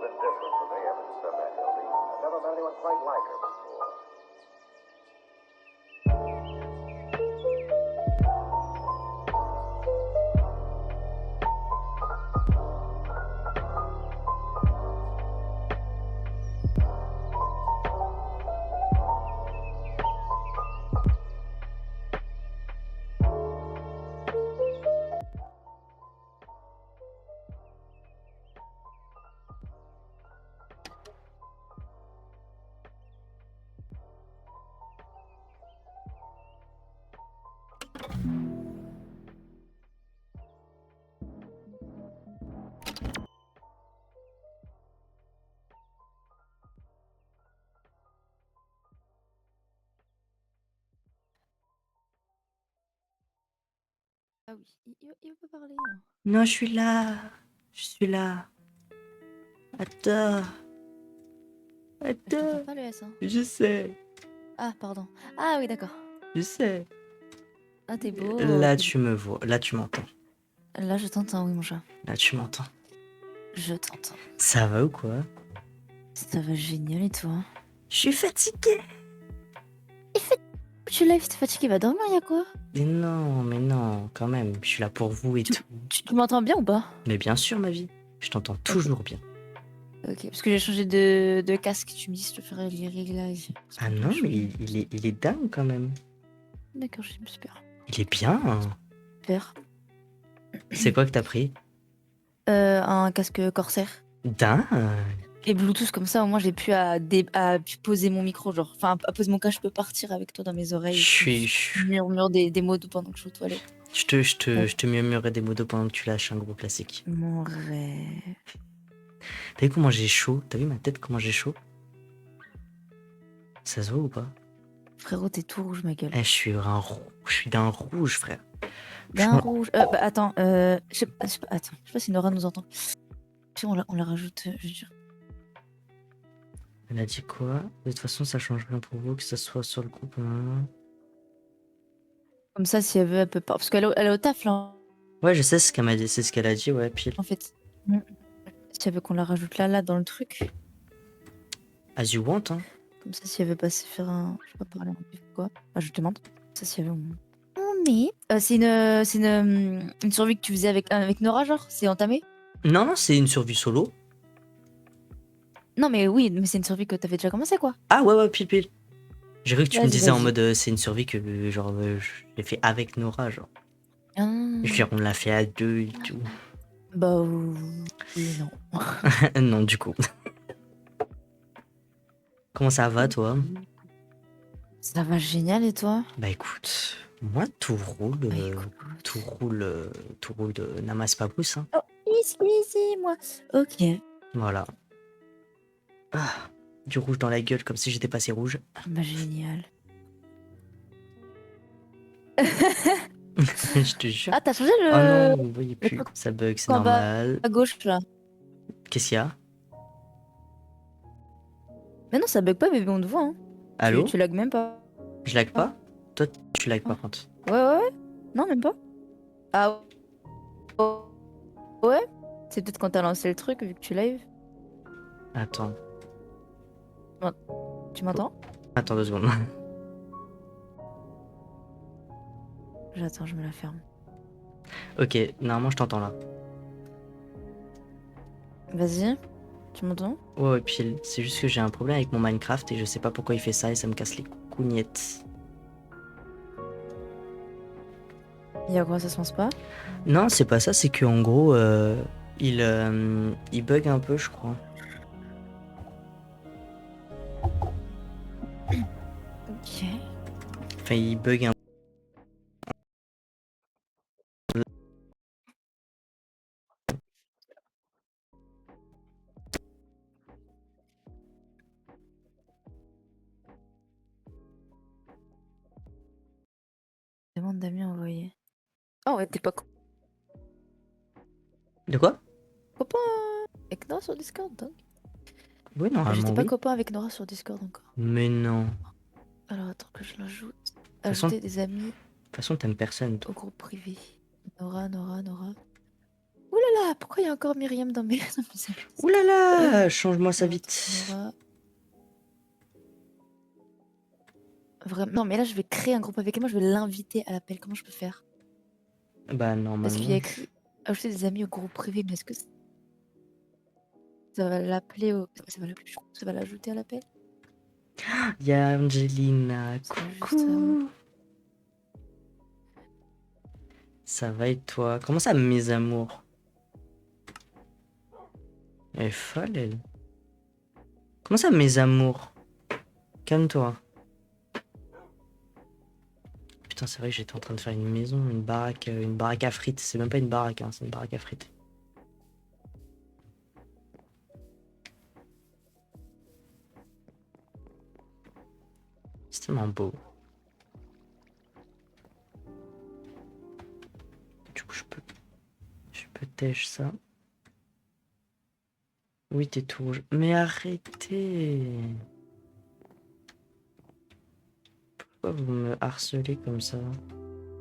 bit different from the average stuntman, Hildy. I've never met anyone quite like her before. Ah oui, il veut pas parler. Hein. Non, je suis là. Je suis là. Attends. Je t'entends Attends. pas le S. Hein. Je sais. Ah, pardon. Ah oui, d'accord. Je sais. Ah, t'es beau. Là, t'es tu me vois. Là, tu m'entends. beau. Là, je t'entends, oui, mon chat. Là, tu m'entends. Je t'entends. Ça va ou quoi? Ça va génial, et toi? Je suis fatiguée. Tu lèves, t'es fatigué, va dormir, y'a quoi? Mais non, quand même. Je suis là pour vous et tout. Tu m'entends bien ou pas? Mais bien sûr, ma vie. Je t'entends toujours bien. Ok, parce que j'ai changé de casque. Tu me dis si je te ferais les réglages. Ah non, mais il est dingue quand même. D'accord, j'espère. Il est bien. Super. C'est quoi que t'as pris? Un casque Corsair. Dingue. Et Bluetooth, comme ça, au moins, j'ai pu à poser mon micro, genre. Enfin, à poser mon casque, je peux partir avec toi dans mes oreilles. Je Murmure des mots doux pendant que je suis aux toilettes. te murmurerai des mots d'eau pendant que tu lâches un gros classique. Mon rêve. T'as vu comment j'ai chaud? T'as vu ma tête comment j'ai chaud? Ça se voit ou pas? Frérot, t'es tout rouge, ma gueule. Je suis d'un rouge, frère. D'un rouge. Bah, attends, je sais pas, attends, je sais pas si Nora nous entend. Puis on la rajoute, je jure. Elle a dit quoi? De toute façon, ça change rien pour vous, que ça soit sur le groupe. Hein. Comme ça, si elle veut, elle peut pas. Parce qu'elle est au taf, là, Ouais, je sais ce qu'elle m'a dit, c'est ce qu'elle a dit, ouais, pile. en fait. Si elle veut qu'on la rajoute là, dans le truc. As you want, hein. Comme ça, si elle veut passer faire un. Je sais pas parler en plus quoi. Bah, je te demande. Ça, si elle veut. Mais. C'est une survie que tu faisais avec Nora, genre? C'est entamé? Non, c'est une survie solo. Non, mais oui, mais c'est une survie que t'avais déjà commencé, quoi. Ah ouais, pile. J'ai cru que tu me disais en Vas-y. mode c'est une survie que genre je l'ai fait avec Nora, genre. Ah. Je veux dire, on l'a fait à deux et tout. Bah oui, non. Non, du coup. Comment ça va, toi? Ça va génial, et toi? Bah écoute, moi tout roule, Bah, écoute. tout roule de Namas Papous, hein. Oh, easy, moi. Ok. Voilà. Ah, du rouge dans la gueule comme si j'étais passé rouge. Bah, génial. Je te jure. Ah, t'as changé Oh le. non, vous voyez plus, truc ça bug, c'est en bas normal. à gauche, là. Qu'est-ce qu'il y a? Mais non, ça bug pas, bébé, on te voit, hein. Allô? Tu lag même pas. Je lag pas? Toi, tu lag par contre. Ouais. Non, même pas. Ah ouais? C'est peut-être quand t'as lancé le truc, vu que tu live. Attends. Tu m'entends? Attends 2 secondes. J'attends, je me la ferme. Ok, normalement je t'entends là. Vas-y. Tu m'entends? Ouais, pile. C'est juste que j'ai un problème avec mon Minecraft et je sais pas pourquoi il fait ça et ça me casse les couignettes. Y'a quoi, ça se pense pas? Non, c'est pas ça, c'est que en gros, il bug un peu, je crois. Ok. Enfin, il bug un Demande Damien envoyé. Oh ouais, t'es pas De quoi? copain avec Nora sur Discord, donc. Oui, normalement, J'étais pas oui. copain avec Nora sur Discord encore. Mais non. Alors attends que je l'ajoute. façon- Ajouter des amis De toute façon, t'aimes personne, toi. au groupe privé. Nora. Ouh là là, pourquoi Pourquoi il y a encore Myriam dans mes amis? Ouh là là, change-moi ça vite. Vraiment. Non, mais là, je vais créer un groupe avec elle. Moi, je vais l'inviter à l'appel. Comment je peux faire? Bah Parce qu'il y a normalement. écrit ajouter des amis au groupe privé. Mais est-ce que ça va l'appeler au... Ça va l'appeler, ça va l'ajouter à l'appel? Il y a Angelina. Ça va juste, Coucou. Ça va et toi? Comment ça, mes amours? Elle est folle, elle. Comment ça, mes amours? Calme-toi. Putain, c'est vrai que j'étais en train de faire une maison, une baraque à frites. C'est même pas une baraque, hein, c'est une baraque à frites. C'est tellement beau. Du coup, je peux tèche ça. Oui, t'es tout rouge. Mais arrêtez! Pourquoi vous me harcelez comme ça?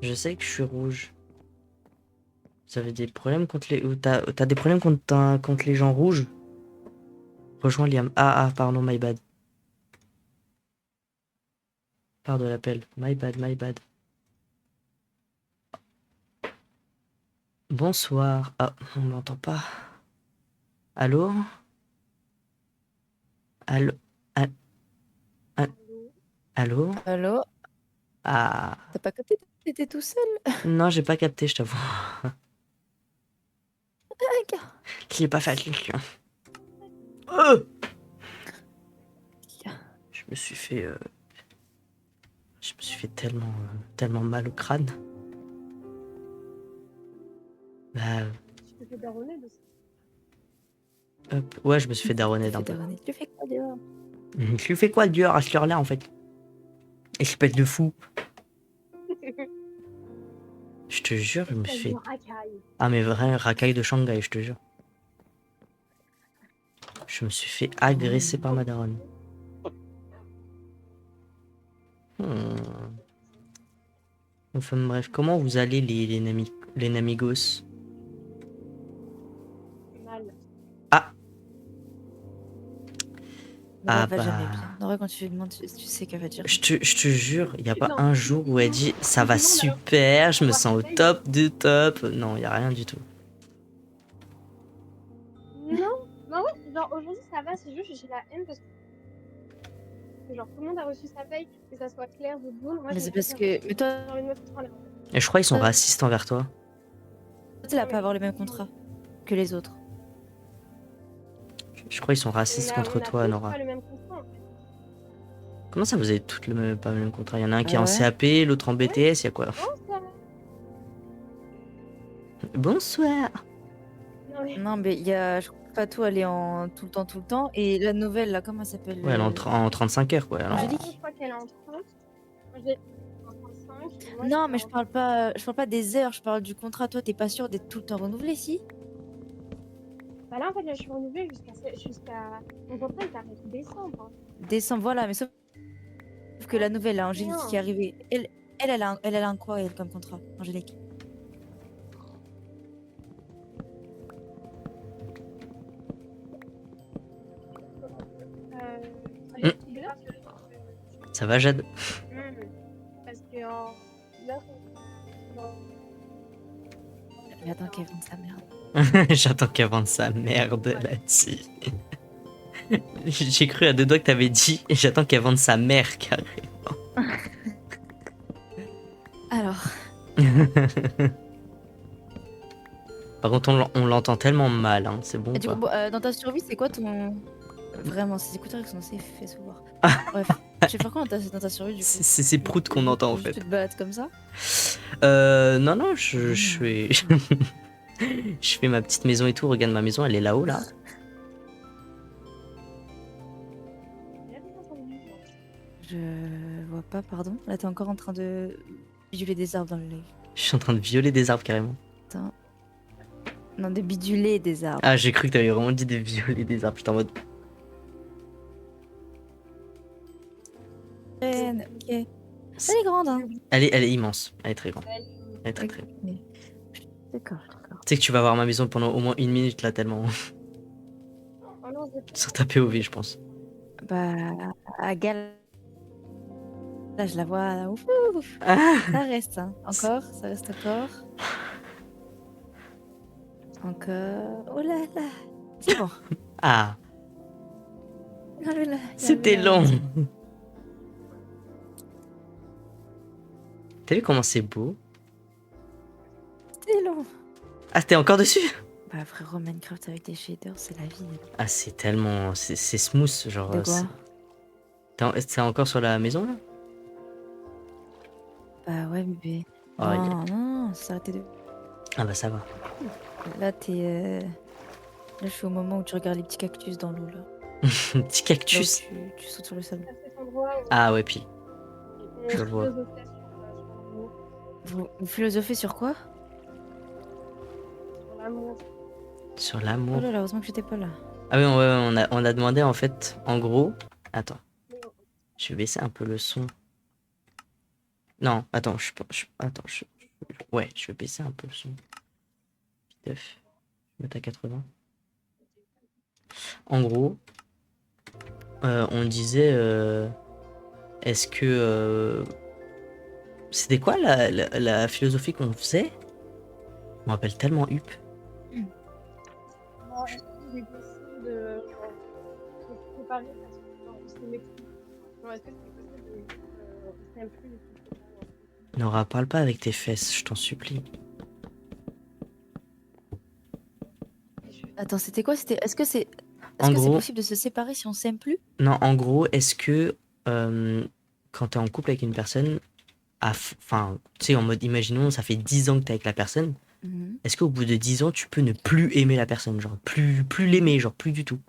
Je sais que je suis rouge. Vous avez des problèmes contre les... ou t'as des problèmes contre les gens rouges? Rejoins Liam. Ah, pardon, my bad. Part de l'appel. My bad, my bad. Bonsoir. Ah, on m'entend pas. Allô? Allô? Allô? Allô? Ah. T'as pas capté? T'étais tout seul? Non, j'ai pas capté, je t'avoue. Ah, J'ai pas fait attention. Oh! Je me suis fait tellement mal au crâne. Bah, Tu te fais daronner de ça. hop. Ouais, je me suis fait daronner d'un peu. Tu fais quoi dehors? Je lui fais quoi dehors à cette heure-là en fait? Et je pète de fou. Je te jure, je me suis fait. Ah, mais vrai, racaille de Shanghai, je te jure. Je me suis fait agresser par ma daronne. Enfin bref, comment vous allez les namigos? Mal. Ah! Nora Ah va jamais bah... bien. Nora, quand tu lui demandes, tu sais qu'elle va dire. Je te jure, il n'y a pas Non. un jour où elle dit ça va super, je me sens au top du top. Non, il n'y a rien du tout. Non, bah ouais, genre aujourd'hui ça va, c'est juste j'ai la haine parce que genre tout le monde a reçu sa paye, que ça soit clair ou Boule. Moi Mais j'ai c'est parce que. Mais toi, j'ai envie de me foutre en l'air. Et je crois qu'ils sont racistes envers toi. tu vas pas avoir le même contrat que les autres. Je crois qu'ils sont racistes contre toi, Nora. Pas le même contrat, en fait. Comment ça, vous avez toutes pas le même contrat? Il y en a un qui est Ah en ouais? CAP, l'autre en BTS, il y a quoi? Oh, ça va. Bonsoir. Non, mais... Non, mais il y a. Je crois que Fatou, elle est en tout le temps. Et la nouvelle, là, comment elle s'appelle? Ouais, elle est en 35 heures, quoi. Alors. Angélique? Je crois qu'elle est en 30. Moi j'ai en 35. Et moi, Non, j'étais mais en- je parle pas des heures, je parle du contrat. Toi, t'es pas sûr d'être tout le temps renouvelé, si? Bah là en fait là, je suis renouvelée jusqu'à... Mon contrat il t'arrête décembre. Décembre, voilà, mais sauf que la nouvelle, là, Angélique, Non. qui est arrivée, elle a un quoi, elle, comme contrat, Angélique? Ça va, Jade? Parce que là, J'attends qu'elle vende sa merde. J'attends qu'elle vende sa merde, elle a dit. J'ai cru à deux doigts que t'avais dit j'attends qu'elle vende sa mère, carrément. Alors, Par contre, on l'entend tellement mal, hein. C'est bon et ou du pas? coup, dans ta survie, c'est quoi ton. Vraiment, ces écouteurs ils sont censés faire se voir. Bref, je sais pas quoi dans ta survie du coup. C'est Prout qu'on entend en fait. Tu te balades comme ça? Non, je fais. Je fais ma petite maison et tout. Regarde ma maison, elle est là-haut là. Je vois pas, pardon. Là, t'es encore en train de biduler des arbres dans le live. Je suis en train de violer des arbres carrément. Attends. Non, de biduler des arbres. Ah, j'ai cru que t'avais vraiment dit de violer des arbres. J'étais en mode. Ok. Elle est grande, hein. Elle est immense. Elle est très grande. Elle est très très grande. D'accord. Tu sais que tu vas voir ma maison pendant au moins 1 minute là, tellement Oh non, c'est sur ta POV, je pense. Bah, à Gal, là, je la vois. Ouf, ouf. Ah Ça reste, hein. Encore, ça reste encore. Encore. Oh là là. C'est bon. Ah, Oh là là. c'était long. T'as vu comment c'est beau? C'est long. Ah, t'es encore dessus? Bah, frérot, Minecraft avec des shaders, c'est la vie. Ah, c'est tellement... C'est smooth, genre... De quoi? T'es encore sur la maison, là? Bah ouais, bébé. Oh, Non, non, ça s'arrêtait de. Ah bah ça va. Là, t'es. Là, je suis au moment où tu regardes les petits cactus dans l'eau, là. Petit Là où cactus. tu sautes sur le sable. à cet endroit où Ah ouais, puis on je vois. philosophait sur l'amour. Vous philosophez sur quoi? Sur l'amour. Sur Oh l'amour. là là, heureusement que j'étais pas là. Ah oui, on a demandé en fait, en gros... Attends, je vais baisser un peu le son. Non, attends, je suis pas... Attends, ouais, je vais baisser un peu le son. Piteuf. Je vais mettre à 80. En gros, on disait... est-ce que... C'était quoi la philosophie qu'on faisait? Je me rappelle tellement Hup. Bon, est-ce qu'il est possible de, genre, de se séparer parce qu'on s'aimait plus? Genre, est-ce que c'est possible de juste, on s'aime plus et puis se séparer? Nora, parle pas avec tes fesses, je t'en supplie. Attends, c'était quoi? C'était. Est-ce que c'est. En Est-ce que c'est gros- possible de se séparer si on s'aime plus? Non, en gros, est-ce que quand t'es en couple avec une personne, enfin, tu sais, en mode, imaginons, ça fait 10 ans que t'es avec la personne, Mhm. est-ce qu'au bout de 10 ans, tu peux ne plus aimer la personne, genre, plus l'aimer, genre, plus du tout?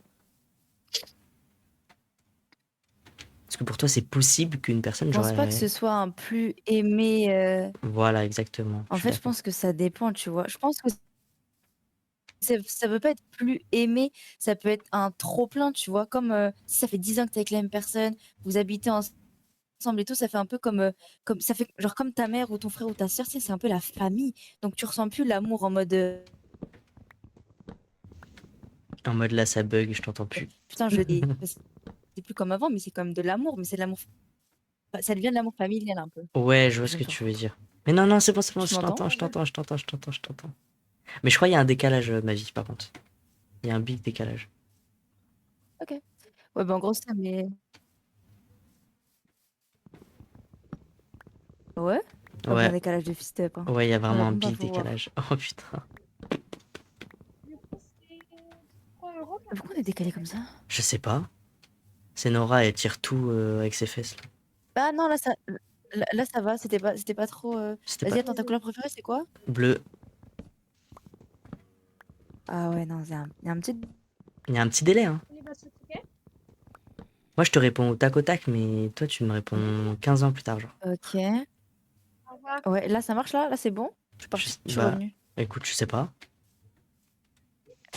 Est-ce que pour toi, c'est possible qu'une personne, Je genre, pense pas que ce soit un plus aimé. Voilà, exactement. En Je suis fait, je d'accord. pense que ça dépend, tu vois. Je pense que ça veut pas être plus aimé, ça peut être un trop plein, tu vois. Comme si ça fait 10 ans que t'es avec la même personne, vous habitez ensemble et tout, ça fait un peu comme ça fait genre comme ta mère ou ton frère ou ta sœur, tu sais, c'est un peu la famille. Donc tu ressens plus l'amour en mode En mode là, ça bug, je t'entends plus. putain, c'est plus comme avant, mais c'est comme de l'amour, mais c'est de l'amour, ça devient de l'amour familial un peu. Ouais, je vois ce que J'entends. tu veux dire. Mais non, non, c'est bon, Tu je m'entends? t'entends, je t'entends, je t'entends, je t'entends, je t'entends. Mais je crois qu'il y a un décalage, ma vie, par contre. Il y a un big décalage. Ok. Ouais, bah en gros, ça, mais. Ouais? Pas besoin Ouais, de décalage de fist up, hein. ouais, il y a On vraiment un répond pas, big faut voir. décalage. Oh putain. Du coup, c'est 3 € Mais pourquoi on est décalé comme ça? Je sais pas. C'est Nora, elle tire tout avec ses fesses. Là. Ah non, là, ça va, c'était pas trop. C'était pas Vas-y, attends, ta couleur préférée, c'est quoi? bleu. Ah ouais, non, il y a un petit. Il y a un petit délai, hein. les votre ticket? Moi, je te réponds au tac, mais toi, tu me réponds 15 ans plus tard, genre. Ok. Au revoir. Ouais, là, ça marche, là, c'est bon? Je suis Bah, revenue. écoute, je sais pas.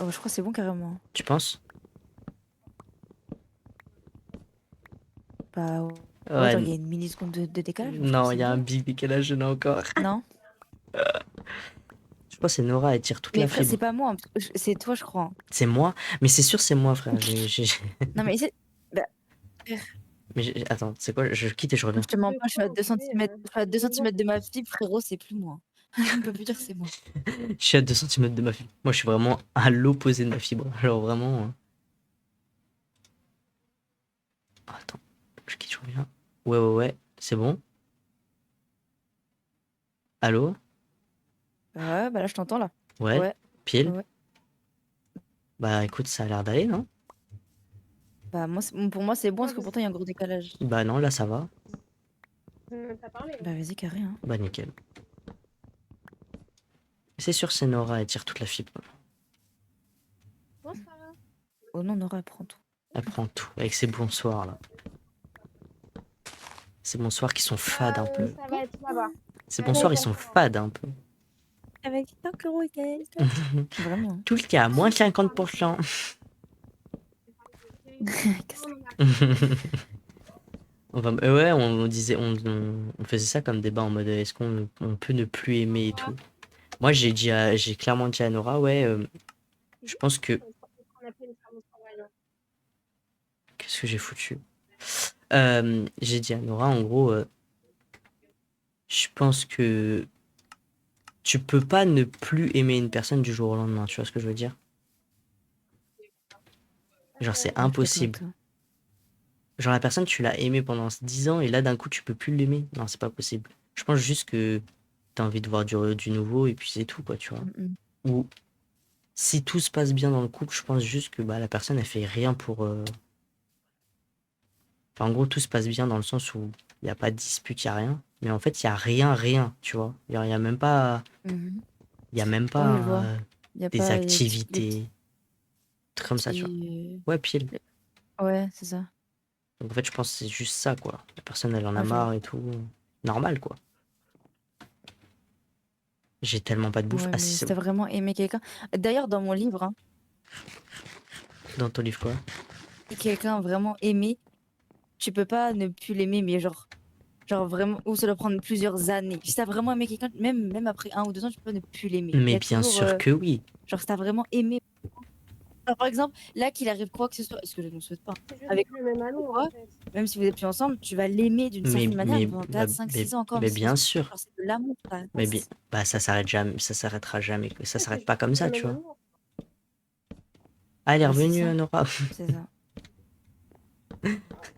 Oh, je crois que c'est bon carrément. Tu penses? Bah, ouais, Ouais. genre, il y a une milliseconde de décalage. Moi, je trouve Non, que il c'est y a un bien. big décalage, je n'ai encore. Non? Je pense que c'est Nora, elle tire toute Mais la frère, c'est fibre. pas moi, hein, parce que c'est toi, je crois. C'est moi? Mais c'est sûr, c'est moi, frère. Non, mais c'est. Bah, Mais attends, c'est quoi? Je quitte et je reviens. je te mens Mais pas, je suis à quoi, 2 vous savez, centimètres. Je suis à 2 c'est bon. centimètres de ma fibre, frérot, c'est plus moi. On peut plus dire que c'est moi. Je suis à 2 cm de ma fibre. Moi, je suis vraiment à l'opposé de ma fibre. Genre vraiment. Oh, attends, je quitte, je reviens. Ouais, c'est bon. Allô? Ouais, bah là, je t'entends là. Ouais, Ouais, pile. ouais. Bah écoute, ça a l'air d'aller, non? Bah, moi, pour moi, c'est bon, Moi, parce que pourtant, il y a un gros décalage. Bah non, là ça va. je ne même pas parlé. Bah, vas-y, carré, hein. Bah nickel. C'est sûr, c'est Nora, elle tire toute la fibre. Bonsoir. Oh non, Nora, elle prend tout. Elle prend tout avec ses bonsoirs là. Ces bonsoirs qui sont fades un peu. Ça va être là-bas. Ces bonsoirs, ils sont fades un peu. Avec 5 € et quelques. Vraiment. hein. Tout le cas, moins 50%. Ouais, on disait, on faisait ça comme débat en mode est-ce qu'on peut ne plus aimer et tout. Moi, j'ai clairement dit à Nora, ouais, je pense que. qu'on appelle les femmes au travail. Qu'est-ce que j'ai foutu? J'ai dit à Nora, en gros, je pense que tu peux pas ne plus aimer une personne du jour au lendemain, tu vois ce que je veux dire? Genre, c'est Ouais, je suis d'accord avec impossible. toi. Genre, la personne, tu l'as aimée pendant 10 ans et là, d'un coup, tu peux plus l'aimer. Non, c'est pas possible. Je pense juste que t'as envie de voir du nouveau et puis c'est tout, quoi, tu vois. Ou si tout se passe bien dans le couple, je pense juste que bah, la personne, elle fait rien pour. Enfin, en gros, tout se passe bien dans le sens où il n'y a pas de dispute, il n'y a rien. Mais en fait, il n'y a rien, tu vois. Il y a même pas, Mhm. y a même pas Ouais, je vois. Il y a des pas les activités, trucs comme ça, tu vois. petits. Ouais, pile. Ouais, c'est ça. Donc en fait, je pense que c'est juste ça, quoi. La personne, elle en a Ouais, je vois. marre et tout. Normal, quoi. J'ai tellement pas de bouffe. Ouais, Ah, si, mais c'est si bon. t'as vraiment aimé quelqu'un. D'ailleurs, dans mon livre, hein, Dans ton livre, quoi. si quelqu'un vraiment aimé, tu peux pas ne plus l'aimer, mais genre vraiment, ou ça doit prendre plusieurs années. Si t'as vraiment aimé quelqu'un, même après 1 ou 2 ans, tu peux ne plus l'aimer. Il y Mais a bien toujours, sûr que oui. genre, si t'as vraiment aimé. Alors, par exemple, là, qu'il arrive quoi que ce soit, ce que je ne souhaite pas, C'est juste avec le même ou amour, en quoi, fait. même si vous êtes plus ensemble, tu vas l'aimer d'une certaine manière pendant Bah, 4, 5, 6 ans encore, même mais si vous bien sûr. genre, c'est de l'amour, ça Mais bien, passe. bah, ça s'arrête jamais, ça s'arrêtera jamais. Ça Ouais, c'est s'arrête pas juste comme le ça, tu même vois. amour. Ah, elle est Bah, c'est revenue, ça, Nora. c'est ça.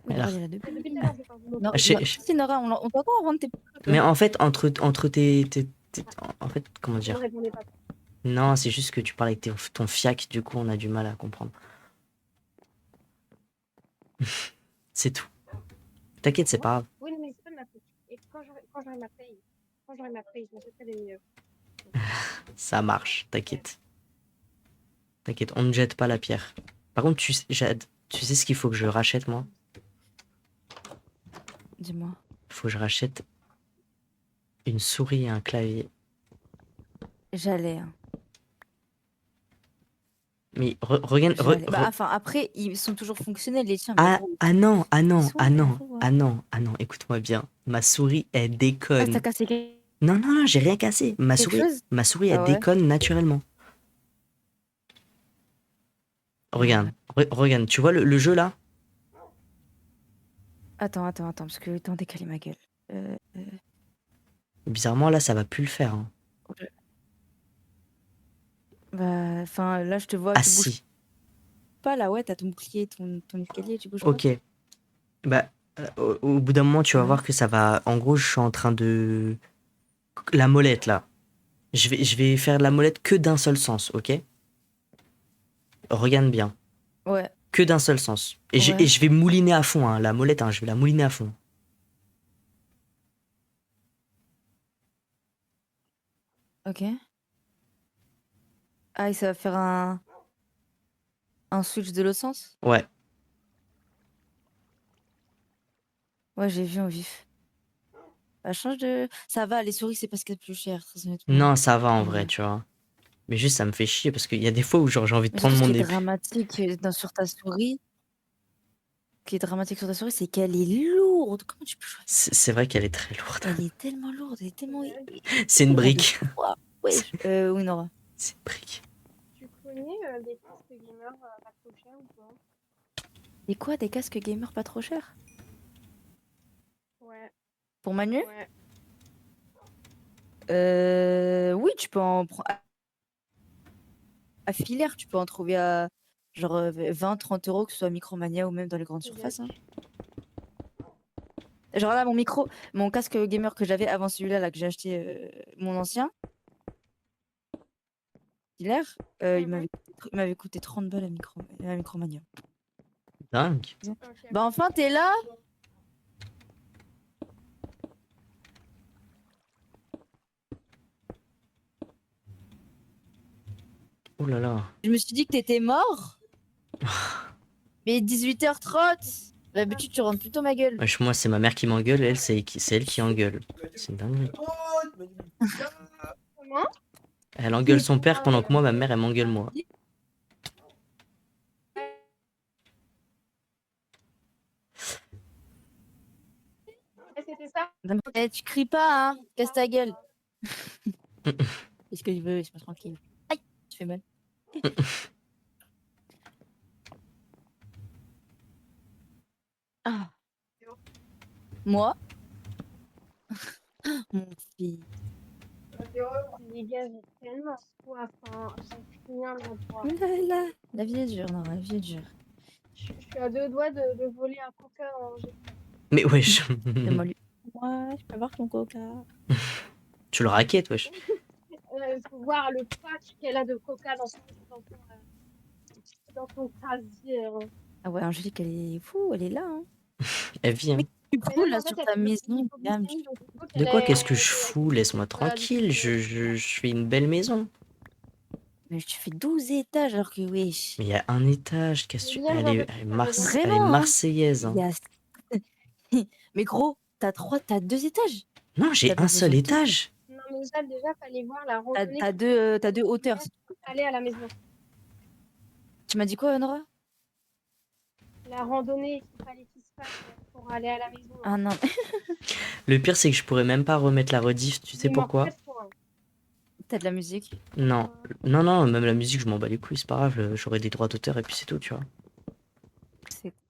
Oui, Nora, Alors, elle est là depuis. Mais depuis tout à l'heure, j'ai pas vu mon Non, truc. si, Nora, on t'entend avant de tes trucs, mais hein. en fait, entre en fait, comment Vous ne dire? répondez pas. Non, c'est juste que tu parles avec ton fiac, du coup, on a du mal à comprendre. C'est tout. T'inquiète, c'est Moi? pas grave. Oui, non, mais c'est pas de ma faute. Et quand j'aurai ma paye, je m'achèterai des. Ça marche, t'inquiète. T'inquiète, on ne jette pas la pierre. Par contre, Jade, tu sais ce qu'il faut que je rachète, moi? Dis-moi. Il faut que je rachète une souris et un clavier. J'allais, hein. Mais regarde, J'allais. Bah, enfin, après, ils sont toujours fonctionnels, les tiens, mais ah, gros, ah non, ah ils non, sont ah où, non, gros, ah hein? non, ah non, écoute-moi bien. Ma souris, elle Ah, t'as déconne. cassé Non, non, non, j'ai rien cassé. quelque chose? Ma souris, elle Ah ouais? déconne naturellement. Ah Regarde, ouais. regarde, tu vois le jeu là? Attends, parce que temps décalé ma gueule. Euh, euh, Bizarrement, là, ça va plus le faire, hein. ok. Bah, enfin, là, je te vois, Ah tu bouges si, pas, là, ouais, t'as ton bouclier, ton escalier, tu bouges pas. ok. Bah, au bout d'un moment, tu vas Ouais. voir que ça va. En gros, je suis en train de. La molette là. Je vais faire la molette que d'un seul sens, ok? Regarde bien. Ouais, Que d'un seul sens. Et ouais, je vais mouliner à fond, hein, la molette, hein, je vais la mouliner à fond. ok. Ah, et ça va faire un switch de l'autre sens? Ouais. Ouais, j'ai vu en vif. Bah, change de. Ça va, les souris, c'est pas ce qu'il y a de plus cher, très honnêtement. Non, ça va en vrai, Mais, tu vois. Mais juste, ça me fait chier parce qu'il y a des fois où genre j'ai envie de mais prendre surtout, ce qui mon est épée. dramatique sur ta souris, c'est qu'elle est lourde. Comment tu peux choisir? C'est vrai qu'elle est très lourde. Elle est tellement lourde, elle est tellement C'est une lourde de brique. poids. Wesh. Oui, Nora. C'est une brique. Tu connais des casques gamers pas trop chers ou pas? Et quoi, des casques gamer pas trop chers? Ouais, Pour Manu? ouais. Oui, tu peux en prendre à filaire, tu peux en trouver à genre 20-30 euros, que ce soit à Micromania ou même dans les grandes C'est surfaces, hein. date. Genre là, mon casque gamer que j'avais avant celui-là, là, que j'ai acheté, mon ancien, filaire, Mhm. il m'avait coûté 30 balles à Micromania. Dingue. Ok. Bah enfin, t'es là? Oh là là. Je me suis dit que t'étais mort. Mais 18h30. D'habitude, tu rentres plutôt ma gueule. Wesh, moi, c'est ma mère qui m'engueule, elle, c'est elle qui engueule. C'est une dinguerie. Comment? Elle engueule son père pendant que moi, ma mère, elle m'engueule moi. C'était ça? Tu cries pas, hein? Casse ta gueule. fait ce qu'il veut, il se passe tranquille. Aïe, tu fais mal. Ah, moi, mon fils. Les gars, j'ai tellement soif, hein. J'ai rien de boire. La vie est dure, non, la vie est dure. Je suis à 2 doigts de voler un coca en Mais wesh. Fais-moi lui. Moi, je peux avoir ton coca. Tu le raquettes, wesh. Faut voir le pack qu'elle a de coca dans son casier. Hein. Ah ouais, Angélique, elle est fou, elle est là. Hein. Elle vit, hein. Tu Mais fous non, là en fait, sur elle ta fait de maison, Gam. l'hypoglycémie, donc il faut De quoi qu'elle qu'est-ce que ait- je fous? Laisse-moi Voilà, du tranquille. coup, Je fais une belle maison. Mais tu fais 12 étages alors que wesh. Mais il y a un étage. Qu'est-ce que tu... Liam, Elle j'en est, veux elle est plus de ta maison. elle est Vraiment, hein. marseillaise. Il Hein. y a... Mais gros, t'as 2 étages. Non, j'ai T'as pas un seul besoin de tout. étage. Non, mais déjà, fallait voir la T'as randonnée t'as deux hauteurs. pour aller à la maison. Tu m'as dit quoi, Nora? La randonnée qu'il fallait qu'il se fasse pour aller à la maison. Ah non. Le pire, c'est que je pourrais même pas remettre la rediff. Tu sais Il manque pourquoi? 4 points. T'as de la musique. Non. Non, même la musique, je m'en bats les couilles. C'est pas grave. J'aurai des droits d'auteur et puis c'est tout, tu vois.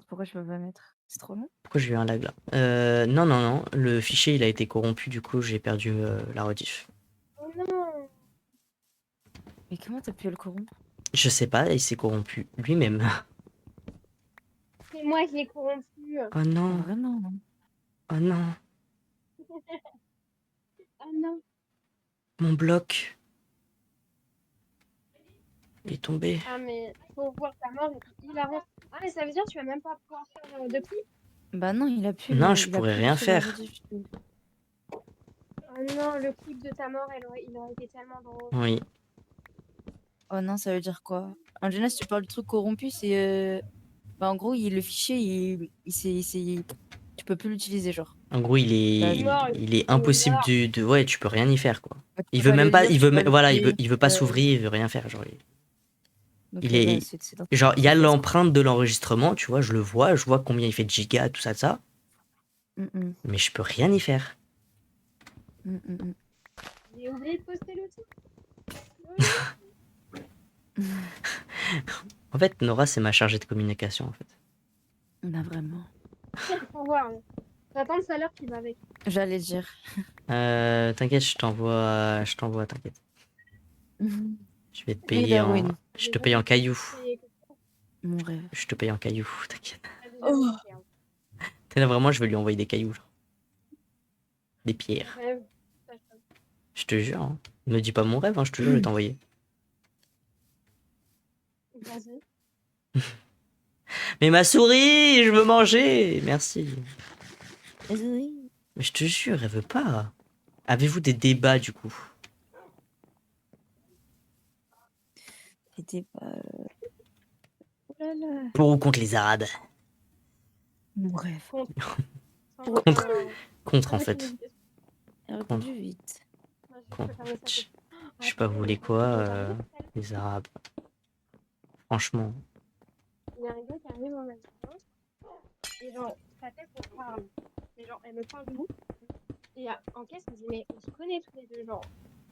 Pourquoi je peux pas mettre? C'est trop long. Pourquoi j'ai eu un lag là? Non. Le fichier, il a été corrompu. Du coup, j'ai perdu la rediff. Oh non. Mais comment t'as pu le corrompre? Je sais pas, il s'est corrompu lui-même. C'est moi qui l'ai corrompu. Oh Ah, non. vraiment. Hein. Oh non. Ah non. Mon bloc. Il est tombé. Ah mais faut voir ta mort et puis hilarant. Ah mais ça veut dire que tu vas même pas pouvoir faire de pluie. Bah non, il a pu. Non, le- je il a pourrais pu rien créer la faire. rediff, du coup. Oh non, le clip de ta mort, il aurait été tellement drôle. Oui. Oh non, ça veut dire quoi? En général, si tu parles du truc corrompu, c'est. Bah en gros, le fichier, tu peux plus l'utiliser, genre. En gros, Il est mort, il est il est impossible mort. de... Ouais, tu peux rien y faire, quoi. Tu Il peux veut pas même le pas... lire, Il tu veut... peux pas le Voilà, créer. il veut pas s'ouvrir, il veut rien faire, genre. Donc, Il est... c'est dans- Genre, il y a c'est- l'empreinte de l'enregistrement, tu vois, je vois combien il fait de gigas, tout ça, ça. Mm, Mais je peux rien y faire. mm, mm, mm. J'ai oublié de poster le titre. En fait, Nora, c'est ma chargée de communication, en fait. Bah vraiment. Faut voir. Hein. J'attends le salaire qui va avec. J'allais dire. T'inquiète, je t'envoie, t'inquiète. Je vais te Oui, payer en... Darwin. Je te paye en cailloux. Mon rêve. Je te paye en cailloux, t'inquiète. Oh. Là, vraiment, je vais lui envoyer des cailloux, genre. Des pierres. Rêve. Je te jure, hein. Me dis pas mon rêve, hein, je te jure, je vais t'envoyer. Vas-y. Mais ma souris, je veux manger. Merci. Oui. Mais je te jure, elle veut pas. Avez-vous des débats, du coup? C'était pas. Oh là là. Pour ou contre les Arabes? Mon rêve. Contre. Contre, en fait. Elle a répondu vite. Je sais pas, vous voulez quoi, les Arabes? Franchement. Il y a un gars qui arrive en même temps. Et genre, sa tête, on parle. Et genre, elle me parle de vous. Et en caisse, elle me dit, mais on se connaît tous les deux, genre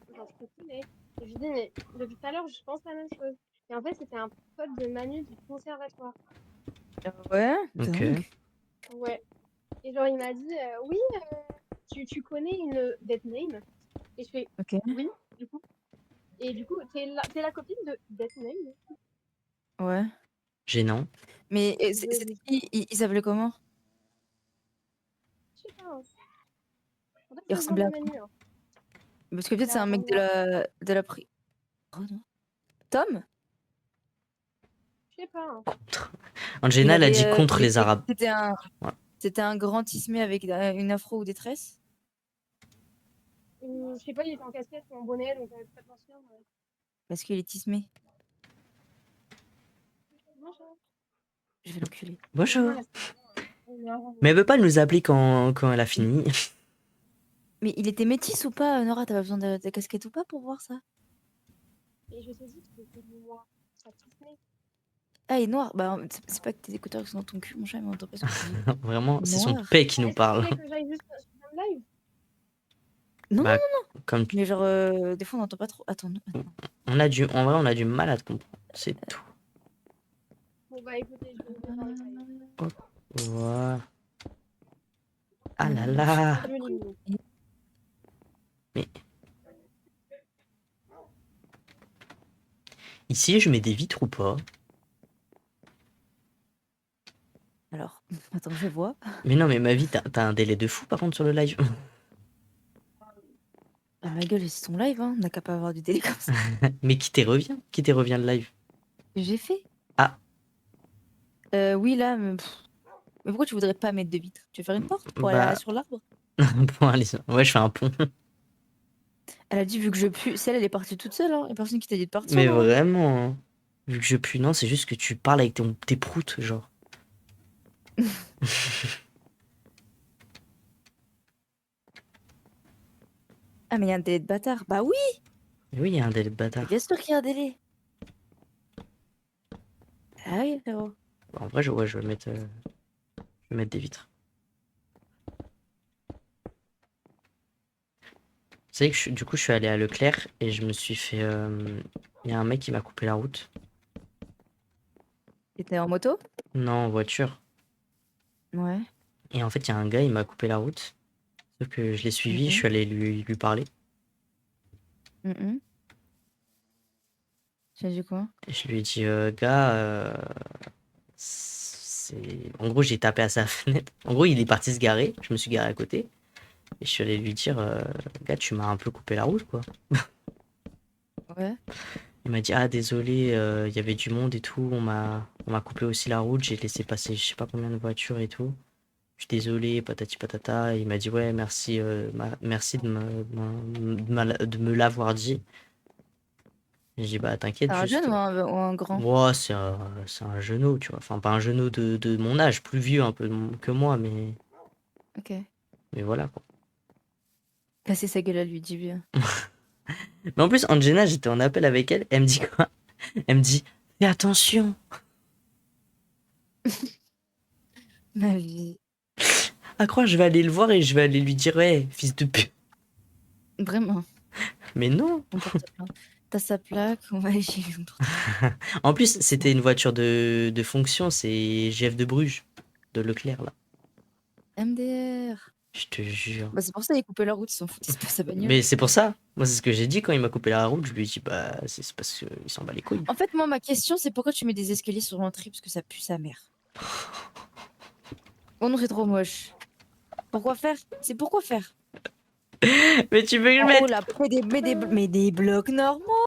je te connais. Et je lui dis, mais depuis tout à l'heure, je pense la même chose. Et en fait, c'était un pote de Manu du conservatoire. Ouais. Ok. dingue. Ouais. Et genre, il m'a dit, oui, tu connais une dead name. Et je fais, Ok. oui, du coup. Et du coup, t'es la copine de dead name. Ouais. Gênant. Mais c'était qui? Il s'appelait comment? Je sais pas. Hein. Faudrait que Il je ressemblait à demande Manu, hein. Parce que peut-être c'est un mec de la pri... Oh non. Tom? Je sais pas. Hein. Angena, elle a dit avait, contre il les était- Arabes. Ouais. C'était un grand tismé avec une afro ou des tresses? Je sais pas, il était en casquette ou en bonnet, donc pas de mention. Parce qu'il est tismé. Bonjour. Je vais l'enculer. Bonjour. Non, Mais elle veut pas nous appeler quand elle a fini. Mais il était métis ou pas, Nora? T'as pas besoin de casquette ou pas pour voir ça? Et je te dis que c'était noir. Ça tismé. Ah, il est noir. Bah, c'est pas que tes écouteurs qui sont dans ton cul, mon chat, mais on entend pas ce que tu dis. Vraiment, c'est son Noir. paix qui nous Est-ce que parle. tu voulais que j'aille juste sur un live? Non, Bah, comme mais genre, des fois, on n'entend pas trop. Attends, non, attends. en vrai, on a du mal à te comprendre. C'est tout. Bon, bah écoutez, je vais ouvrir dans le cahier. Voilà. Ah là Je là. Je lis. Mais ici, je mets des vitres ou pas? Alors, attends, je vois. Mais non, mais ma vie, t'as un délai de fou par contre sur le live. Ah, ma gueule, c'est ton live, hein. On n'a qu'à pas avoir du délai comme ça. Mais qui t'est revient? Qui t'est revient le live? J'ai fait. Ah. Oui, là, mais pourquoi tu voudrais pas mettre de vitre? Tu veux faire une porte pour aller Bah, sur l'arbre? bon, allez, ouais, je fais un pont. Elle a dit, vu que je pue, celle, elle est partie toute seule, hein. Y a personne qui t'a dit de partir, Mais non? vraiment, hein. Vu que je pue, non, c'est juste que tu parles avec tes proutes, genre. Ah, mais il y a un délai de bâtard. Bah oui, Mais oui, il y a un délai de mais bâtard. bien sûr qu'il y a un délai. Ah oui, frérot. En vrai, ouais, je vais mettre des vitres. Vous savez que du coup, je suis allé à Leclerc et je me suis fait. Il y a un mec qui m'a coupé la route. T'étais en moto? Non, en voiture. Ouais. Et en fait, il y a un gars, il m'a coupé la route. Sauf que je l'ai suivi, je Mhm. suis allé lui parler. Mhm. Tu as dit quoi? Et je lui ai dit, gars, en gros, j'ai tapé à sa fenêtre. En gros, il est parti se garer. Je me suis garé à côté. Et je suis allé lui dire, gars, tu m'as un peu coupé la route, quoi. Ouais. Il m'a dit, ah, désolé, il y avait du monde et tout. On m'a coupé aussi la route. J'ai laissé passer je sais pas combien de voitures et tout. Je suis désolé, patati patata. Et il m'a dit, ouais, merci, merci de me l'avoir dit. J'ai dit, bah, t'inquiète, C'est un jeune juste. ou un grand? Ouais, c'est un genou, tu vois. Enfin, pas un genou de mon âge, plus vieux un peu que moi, Ok. mais voilà, quoi. Casser sa gueule à lui, dis bien. Mais en plus, Angela, j'étais en appel avec elle. Elle me dit quoi? Elle me dit, fais attention. Ma vie. À croire, je vais aller le voir et je vais aller lui dire, ouais, fils de pute. Vraiment. Mais non. On porte plainte. T'as sa plaque, on va aller chez lui. En plus, c'était une voiture de fonction, c'est GF de Bruges, de Leclerc, là. MDR. Je te jure. Bah, c'est pour ça qu'il coupait la route, ils s'en foutent, c'est pas sa bagnole. Mais c'est pour ça. Moi, c'est ce que j'ai dit quand il m'a coupé la route. Je lui ai dit, bah, c'est parce qu'il s'en bat les couilles. En fait, moi, ma question, c'est pourquoi tu mets des escaliers sur l'entrée parce que ça pue sa mère. Oh non, c'est trop moche. Pourquoi faire? C'est pourquoi faire? Mais tu veux que je En mette haut, là, mais des blocs normaux.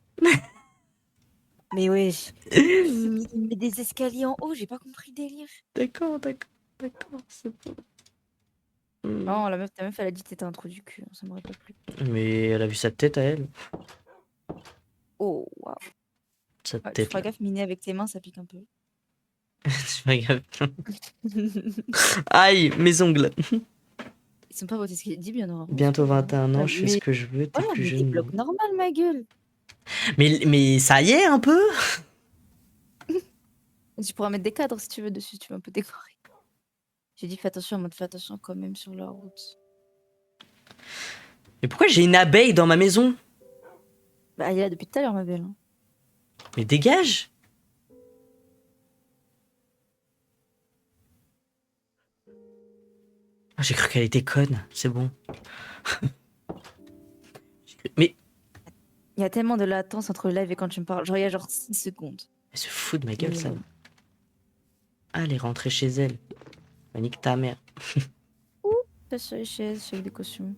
Mais wesh. Il met des escaliers en haut, j'ai pas compris le délire. D'accord, c'est bon. Non, ta meuf, elle a dit que t'étais un trou du cul, ça m'aurait pas plu. Mais elle a vu sa tête à elle. Oh, waouh. Sa Ouais, tu tête, feras là. gaffe, miner avec tes mains, ça pique un peu. C'est pas grave. Aïe, mes ongles. Ils sont pas beaux, ce qu'il dit bien, normalement. Bientôt 21 ans, je fais ce Mais que je veux, t'es voilà, plus mais des jeune. blocs normaux, ma gueule. Mais ça y est, un peu. Tu pourras mettre des cadres si tu veux dessus, si tu veux un peu décorer. J'ai dit fais attention quand même sur la route. Mais pourquoi j'ai une abeille dans ma maison? Bah, elle est là depuis tout à l'heure, ma belle. Hein. Mais dégage. Ah, j'ai cru qu'elle était conne, c'est bon. Mais Il y a tellement de latence entre le live et quand tu me parles. Genre, il y a genre 6 secondes. elle se fout de ma gueule, ça. Minimum. Ah, elle est rentrée chez elle. Bah, nique ta mère. Pas sur les chaises, avec des cautions.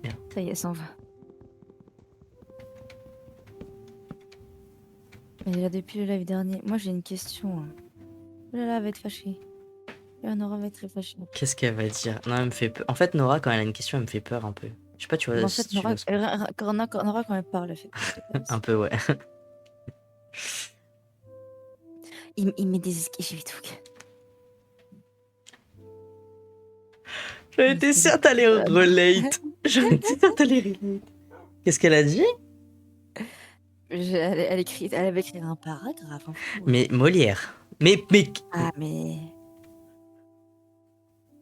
Merde. Ça y est, elle s'en va. Elle est là depuis le live dernier. Moi, j'ai une question. Hein. Oh là là, elle va être fâchée. Là, Nora va être très fâchée. Qu'est-ce qu'elle va dire? Non, elle me fait peur. En fait, Nora, quand elle a une question, elle me fait peur un peu. Je sais pas, tu vois. Mais en si fait, tu Nora, vois ce- Nora, quand elle parle, elle fait. Un peu, ouais. Il met des escaliers, j'ai vu tout. J'en étais sûre t'allais relate. J'en étais sûre t'allais relate. Qu'est-ce qu'elle a dit? Elle avait écrit un paragraphe. Hein. Mais Molière. Mais. Ah, mais.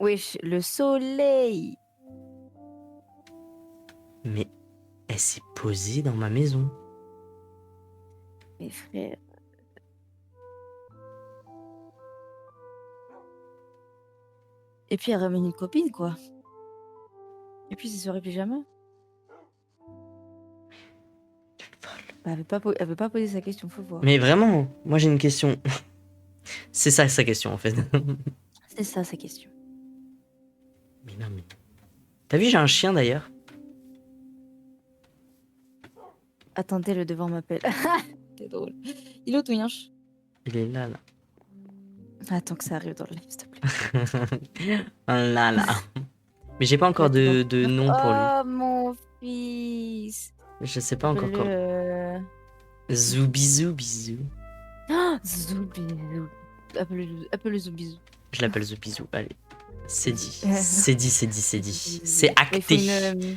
Wesh, le soleil. Mais elle s'est posée dans ma maison. Mes frères. Et puis elle ramène une copine, quoi. Et puis c'est soirée pyjama. Bah, elle veut pas poser sa question, faut voir. Mais vraiment, moi j'ai une question. C'est ça sa question en fait. C'est ça sa question. Mais non, mais. T'as vu, j'ai un chien d'ailleurs. Attendez, le devant m'appelle. C'est drôle. Il est où ton yinche? Il est là, là. Attends que ça arrive dans le live, s'il te plaît. Là, là. Mais j'ai pas encore de nom pour lui. Oh mon fils. Je sais pas encore comment. Appelle-le. Zoubizou, bisou. Zoubizou. Appelle-le Zoubizou. Je l'appelle Zoubizou, allez. C'est dit. C'est dit, c'est dit, c'est dit. C'est Il faut acté. une,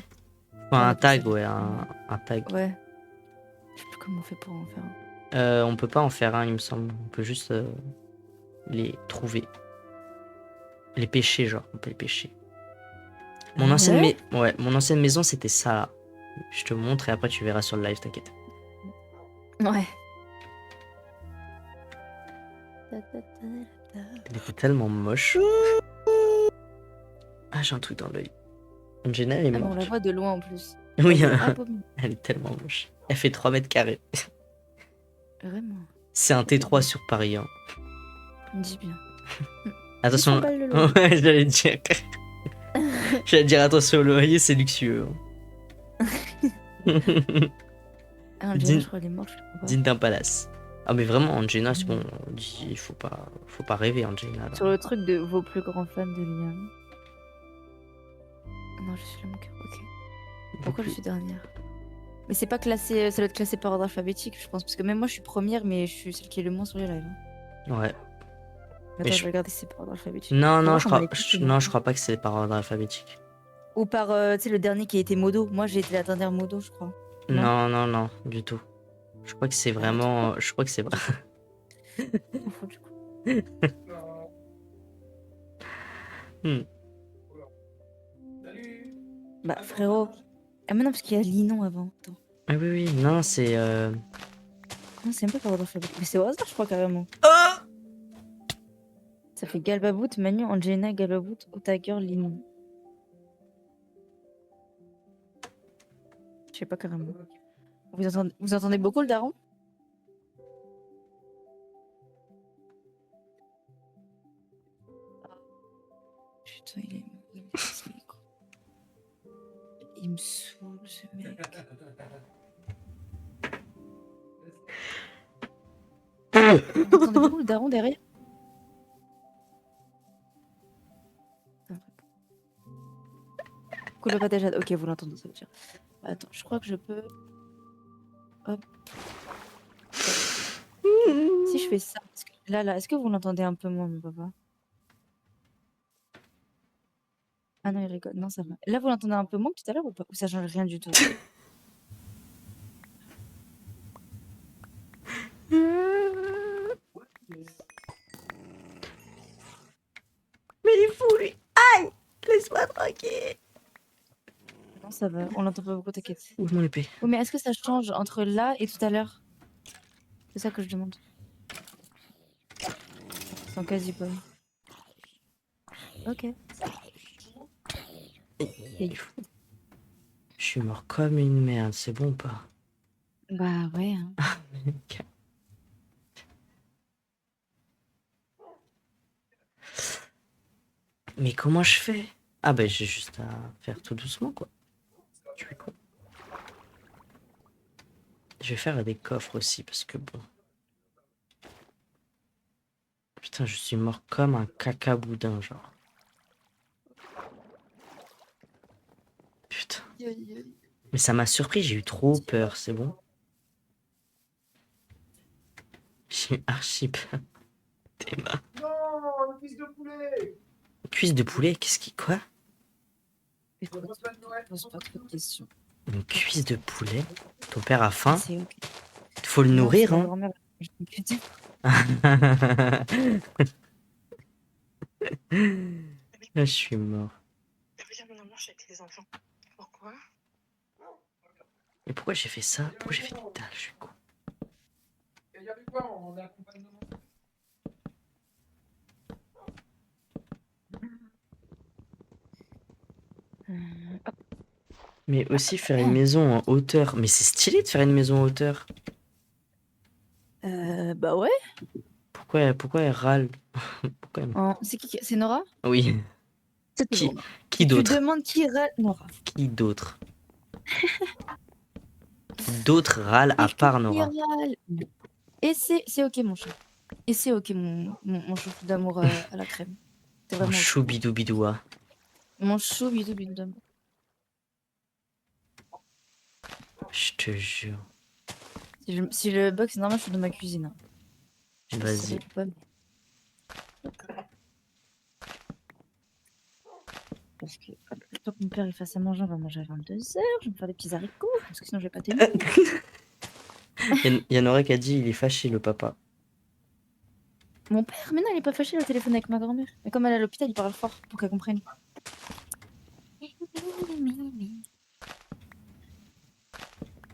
Enfin, un tag, ouais, un tag. ouais. Je sais plus comment on fait pour en faire un. On peut pas en faire un, il me semble. On peut juste les trouver. Les pêcher, genre. On peut les pêcher. Mon ancienne, ouais, mon ancienne maison, c'était ça. Là. Je te montre et après tu verras sur le live, t'inquiète. Ouais. Elle était tellement moche. Ah, j'ai un truc dans l'œil. Angena, elle est Ah, morte. on la voit de loin en plus. Oui, Abominable. elle est tellement moche. Elle fait 3 mètres carrés. Vraiment. C'est un T3 sur Paris. Hein. On dit bien. Attention. 800 balles le loyer. Ouais, j'allais dire. J'allais dire attention au loyer, c'est luxueux. Ah, Dis- Angela, je crois qu'elle est morte, je comprends pas. Digne d'un palace. Ah, mais vraiment, Angena, c'est bon. Il faut pas rêver, Angena. là. Sur le truc de vos plus grands fans de Liam. Non, je suis là, mon cœur. Ok. Pourquoi je suis dernière? Mais c'est pas classé, ça doit être classé par ordre alphabétique, je pense. Parce que même moi, je suis première, mais je suis celle qui est le moins sur les lives. Ouais. Attends, je- je vais regarder si c'est par ordre alphabétique. Non, Faut non, voir je comment crois, elle est petite, non, je crois pas que c'est par ordre alphabétique. Ou par, tu sais, le dernier qui a été modo. Moi, j'ai été la dernière modo, je crois. Non. Non, non, non, du tout. Je crois que c'est vraiment. Je crois que c'est vrai. Enfin, du coup. Hmm. Bah, frérot. Ah, mais non, parce qu'il y a Linon avant. Attends. Ah oui, oui, non, c'est. Non, c'est même pas par ordre alphabétique. Mais c'est au hasard, je crois, carrément. Ça fait Galbabout, Manu, Angelina, Galbabout, Otager, Linon. Je sais pas carrément. Vous entendez beaucoup le daron? Putain, il me casse les couilles. Il me saoule, ce mec. Vous entendez beaucoup le daron derrière? Cool, pas déjà. Ok, vous l'entendez, ça veut dire. Attends, je crois que je peux. Hop. Si je fais ça, parce que là, est-ce que vous l'entendez un peu moins, mon papa? Ah non, il rigole. Non, ça va. Là, vous l'entendez un peu moins que tout à l'heure ou pas? Ou ça change rien du tout? Mais il faut lui. Aïe! Laisse-moi tranquille. Non, ça va. On l'entend pas beaucoup, t'inquiète. Ouvre mon épée. Oui, mais est-ce que ça change entre là et tout à l'heure? C'est ça que je demande. Sans quasi pas. Ok. Et- Je suis mort comme une merde, c'est bon ou pas? Bah ouais. Hein. Mais comment je fais? Ah bah j'ai juste à faire tout doucement quoi. Tu fais quoi? Je vais faire des coffres aussi parce que bon. Putain, je suis mort comme un caca boudin genre. Putain. Mais ça m'a surpris, j'ai eu trop peur, c'est bon? J'ai eu archi peur. T'es marre. Non, une cuisse de poulet. Cuisse de poulet, qu'est-ce qui... Quoi? Pose pas trop de questions. Une cuisse de poulet? Ton père a faim? C'est ok. Faut le nourrir, Non, c'est ma hein? grand-mère, je m'inquiète. Là, je suis mort. Je veux dire, mon amour, je suis avec les enfants. Pourquoi? Et pourquoi j'ai fait ça? Pourquoi j'ai fait dalle? Je suis con. Mais aussi faire une maison en hauteur. Mais c'est stylé de faire une maison en hauteur. Bah ouais. Pourquoi elle râle? Pourquoi elle... C'est qui? C'est Nora? Oui. C'est Qui, toujours Nora. qui Si tu d'autre? demandes qui râle, Nora. Qui d'autre? Qui d'autre râle à part Qui Nora? râle? Et c'est ok mon chat. Et c'est ok mon chouchou d'amour à la crème. C'est Mon vraiment ok. chou bidou bidoua. Mon chou bidou bidou d'amour. Je te jure. Si le bug c'est normal, je suis dans ma cuisine. Hein. Je sais Vas-y. pas, mais- Parce que le temps que mon père il fasse à manger, on va manger à 22h, je vais me faire des petits haricots, parce que sinon je vais pas t'aimer. Il y en aurait qui a dit il est fâché le papa. Mon père, mais non, il est pas fâché, il est au téléphone avec ma grand-mère. Mais comme elle est à l'hôpital, il parle fort pour qu'elle comprenne.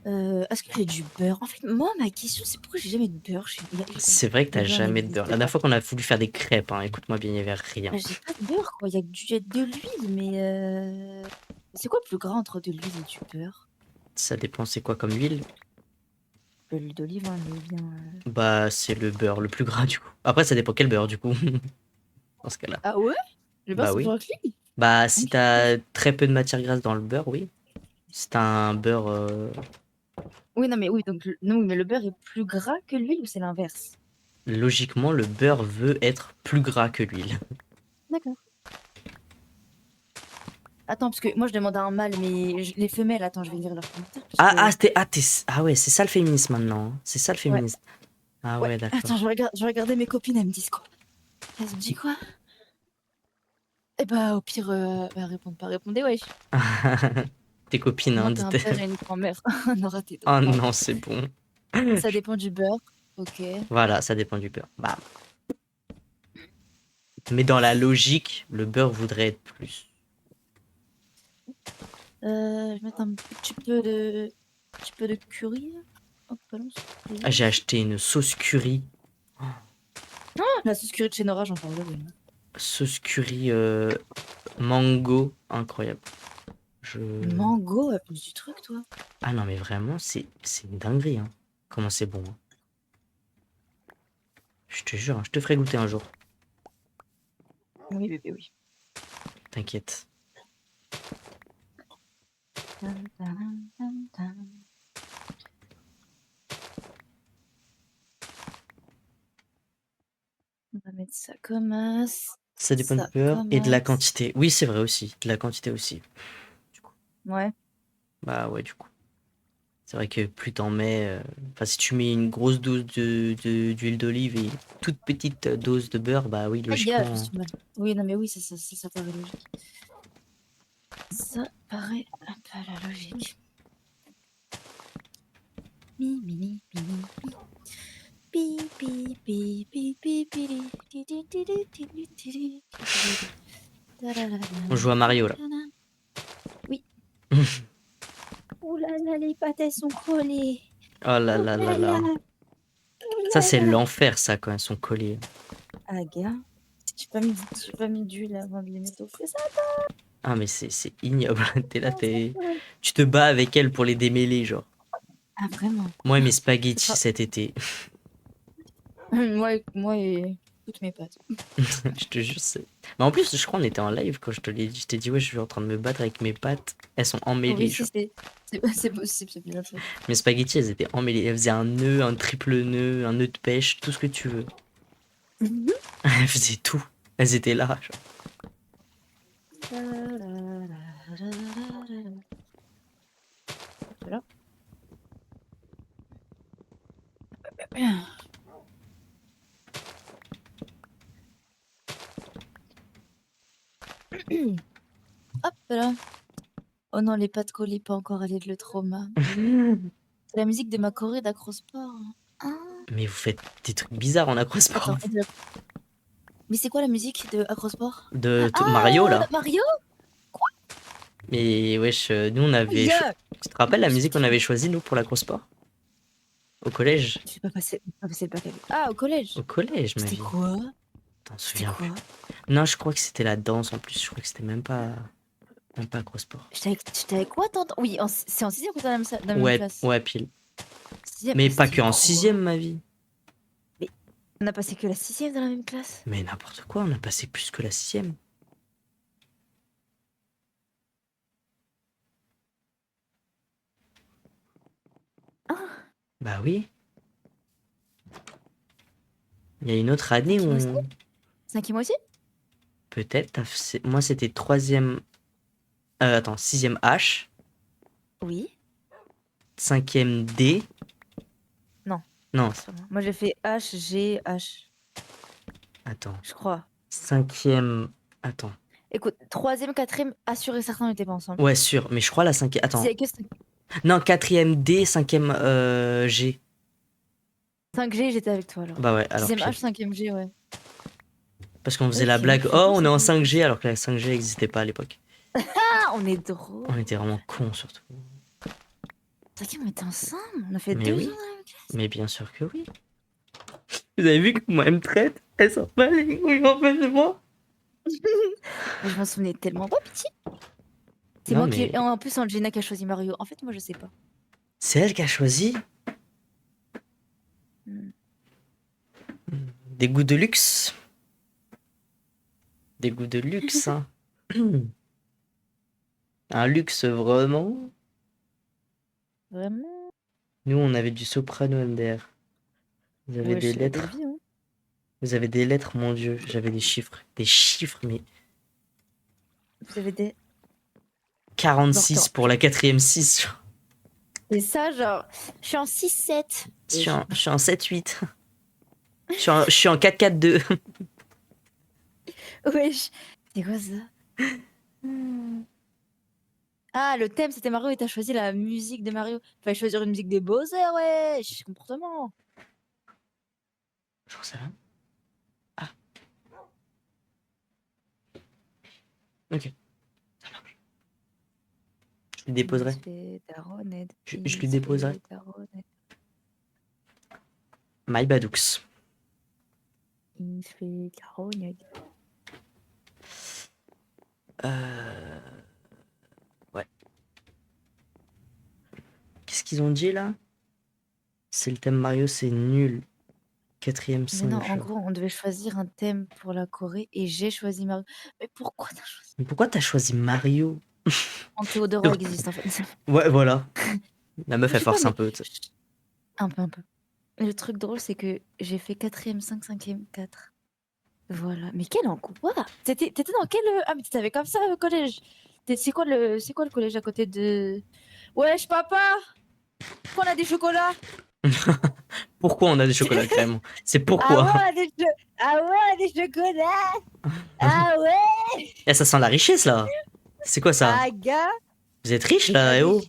Est-ce qu'il y a du beurre? En fait, moi, ma question, c'est pourquoi j'ai jamais de beurre chez moi. C'est vrai que t'as Le beurre jamais de n'existe beurre. La pas. dernière fois qu'on a voulu faire des crêpes, hein, écoute-moi bien, il y avait rien. Bah, j'ai pas de beurre, quoi. Il y a de l'huile, mais c'est quoi le plus grand entre de l'huile et du beurre? Ça dépend, c'est quoi comme huile? L'huile d'olive, hein, mais bien. Bah, c'est le beurre le plus gras du coup. Après, ça dépend quel beurre du coup. Dans ce cas-là. Ah ouais? Le beurre, Bah c'est oui. plus gras que l'huile? Bah, si Ok. t'as très peu de matière grasse dans le beurre, oui. Si t'as un beurre. Oui, non, mais oui, donc non, mais le beurre est plus gras que l'huile ou c'est l'inverse? Logiquement, le beurre veut être plus gras que l'huile. D'accord. Attends, parce que moi je demande à un mâle, mais les femelles, attends, je vais lire leurs commentaires. Parce que... Ah ouais, c'est ça le féminisme maintenant. Hein. C'est ça le féminisme. Ah ouais, d'accord. Attends, je vais regarder mes copines, elles me disent quoi? Elles me disent quoi? Eh bah, au pire, répondez pas, répondez, wesh. Tes copines, hein, Moi, t'as un dites. père et une grand-mère. Nora, t'es Oh drôle. non, c'est bon. Ça dépend du beurre, ok. Voilà, ça dépend du beurre. Bah. Mais dans la logique, le beurre voudrait être plus. Je vais mettre un petit peu de curry. Là. Hop, balance. Ah, j'ai acheté une sauce curry. La sauce curry de chez Nora, j'en parle. Oui. Sauce curry mango, incroyable. Mango, à plus du truc, toi. Ah non, mais vraiment, c'est une dinguerie. Hein. Comment c'est bon. Hein. Je te jure, hein, je te ferai goûter un jour. Oui, bébé, oui. T'inquiète. On va mettre ça comme as. Ça dépend du Ça beurre et de la commence. quantité. Oui, c'est vrai aussi. De la quantité aussi. Du coup. Ouais. Bah ouais, du coup. C'est vrai que plus t'en mets. Enfin, si tu mets une grosse dose d'huile d'olive et une toute petite dose de beurre, bah oui, Ah, gars, je me logiquement. suis mal. Oui, non, mais oui, ça paraît logique. Ça paraît un peu la logique. Mi, mini, mini, mi. Pi, pi, pi, pi, pi, pi, ti, ti, ti, ti, ti, ti, ti, ti, ti. On joue à Mario là. Oui. Ouh là là, les pâtes elles sont collées. Oh là là là là. Ça, c'est l'enfer, ça, quand elles sont collées. Ah, gars, j'ai pas mis d'huile avant de les mettre au feu, ça. Ah, mais c'est ignoble. T'es là, tu te bats avec elles pour les démêler, genre. Ah, vraiment. Moi et mes spaghettis cet été. Moi et toutes mes pâtes. Je te jure, c'est. Mais en plus, je crois qu'on était en live quand je te l'ai dit. Je t'ai dit, ouais, je suis en train de me battre avec mes pâtes. Elles sont emmêlées, Oui, genre. c'est possible, c'est bien fait. Mes spaghettis, elles étaient emmêlées. Elles faisaient un nœud, un triple nœud, un nœud de pêche, tout ce que tu veux. Elles faisaient tout. Elles étaient là, genre. Voilà. Hop là. Oh non, les pâtes collées, pas encore allé de le trauma. C'est la musique de ma choré d'Acrosport. Ah. Mais vous faites des trucs bizarres en acrosport. Attends, Mais c'est quoi la musique de Acrosport? Mario là. Mario? Mais wesh, nous on avait. Yeah. Tu te rappelles la musique qu'on avait choisie nous pour l'acrosport? Au collège? Je vais pas passer le bac avec. Ah, au collège. Au collège, ma C'était vie. quoi? T'en C'était souviens quoi? plus? Non, je crois que c'était la danse en plus. Je crois que c'était même pas acrosport. J'étais avec quoi, tante? Oui, c'est en 6ème que t'es dans la même Ouais, classe. ouais, pile. 6ème, Mais pas c'était que en quoi? 6ème, ma vie. On a passé que la 6ème dans la même classe. Mais n'importe quoi, on a passé plus que la 6ème. Ah, Bah oui. Il y a une autre année où Cinquième aussi? 5ème aussi? peut-être. Moi, c'était 3ème. Attends, 6ème H, Oui. 5ème D. Non. Non, C'est pas moi, j'ai fait H, G, H, attends. je crois. 5ème. Attends. Écoute, 3ème, 4ème, assuré certain, on n'était pas ensemble. Ouais, sûr. Mais je crois la 5ème. Attends. C'est que 5... Non, 4ème D, 5ème G. 5G, j'étais avec toi alors. Bah ouais, alors 6ème pire. H, 5ème G, ouais. Parce qu'on faisait la Ok, blague. je sais Oh, pas, on est en c'est 5G alors que la 5G n'existait pas à l'époque. Ah, on est drôle. On était vraiment cons surtout. 5ème, on était ensemble. On a fait Mais 2 oui. ans dans la même classe. Mais bien sûr que oui. Vous avez vu comment elle me traite? Elle s'en bat les couilles en fait de moi. Mais je m'en souvenais tellement pas, petit. C'est Non, moi mais qui. En plus, Angelina qui a choisi Mario. En fait, moi, je sais pas. c'est elle qui a choisi. Hmm. Des goûts de luxe. Des goûts de luxe, hein. Un luxe vraiment. Vraiment? Nous, on avait du soprano MDR. Vous avez Ouais, des c'est la belle lettres. vie, hein. Vous avez des lettres, mon Dieu. J'avais des chiffres. Des chiffres, mais Vous avez des. 46 Genre, pour la 4ème 6. c'est ça, genre. Je suis en 6-7. Je suis en 7-8. Je suis en 4-4-2. Wesh. C'est quoi ça? Ah, le thème, c'était Mario et t'as choisi la musique de Mario. Fallait choisir une musique des Bowser, wesh. Comportement. J'en sais rien. Ah. Ok. Ça marche. Je lui déposerai. Je lui déposerai. My Badux. Il fait de la rognette. Ouais. Qu'est-ce qu'ils ont dit là? C'est le thème Mario, c'est nul. 4ème Mais non, en singe. gros, on devait choisir un thème pour la Corée et j'ai choisi Mario. Mais pourquoi t'as choisi? Mais pourquoi t'as choisi Mario? En Théodoro existe en fait. Ouais, voilà. La meuf, Je elle sais pas, force mais un peu. Tu sais. un peu, un peu. Le truc drôle, c'est que j'ai fait 4ème 5, 5ème 4. Voilà. Mais quel angoisse! T'étais dans quel... Ah, mais t'étais comme ça au collège. C'est quoi le collège à côté de... Wesh, papa! Pourquoi on a des chocolats? Pourquoi on a des chocolats crème? C'est Ah ouais, pourquoi. on a des, ah ouais, on a des chocolats! Ah ouais! Eh, ça sent la richesse là. C'est quoi ça? Ah, gars! Vous êtes riche On là, a eh des, oh?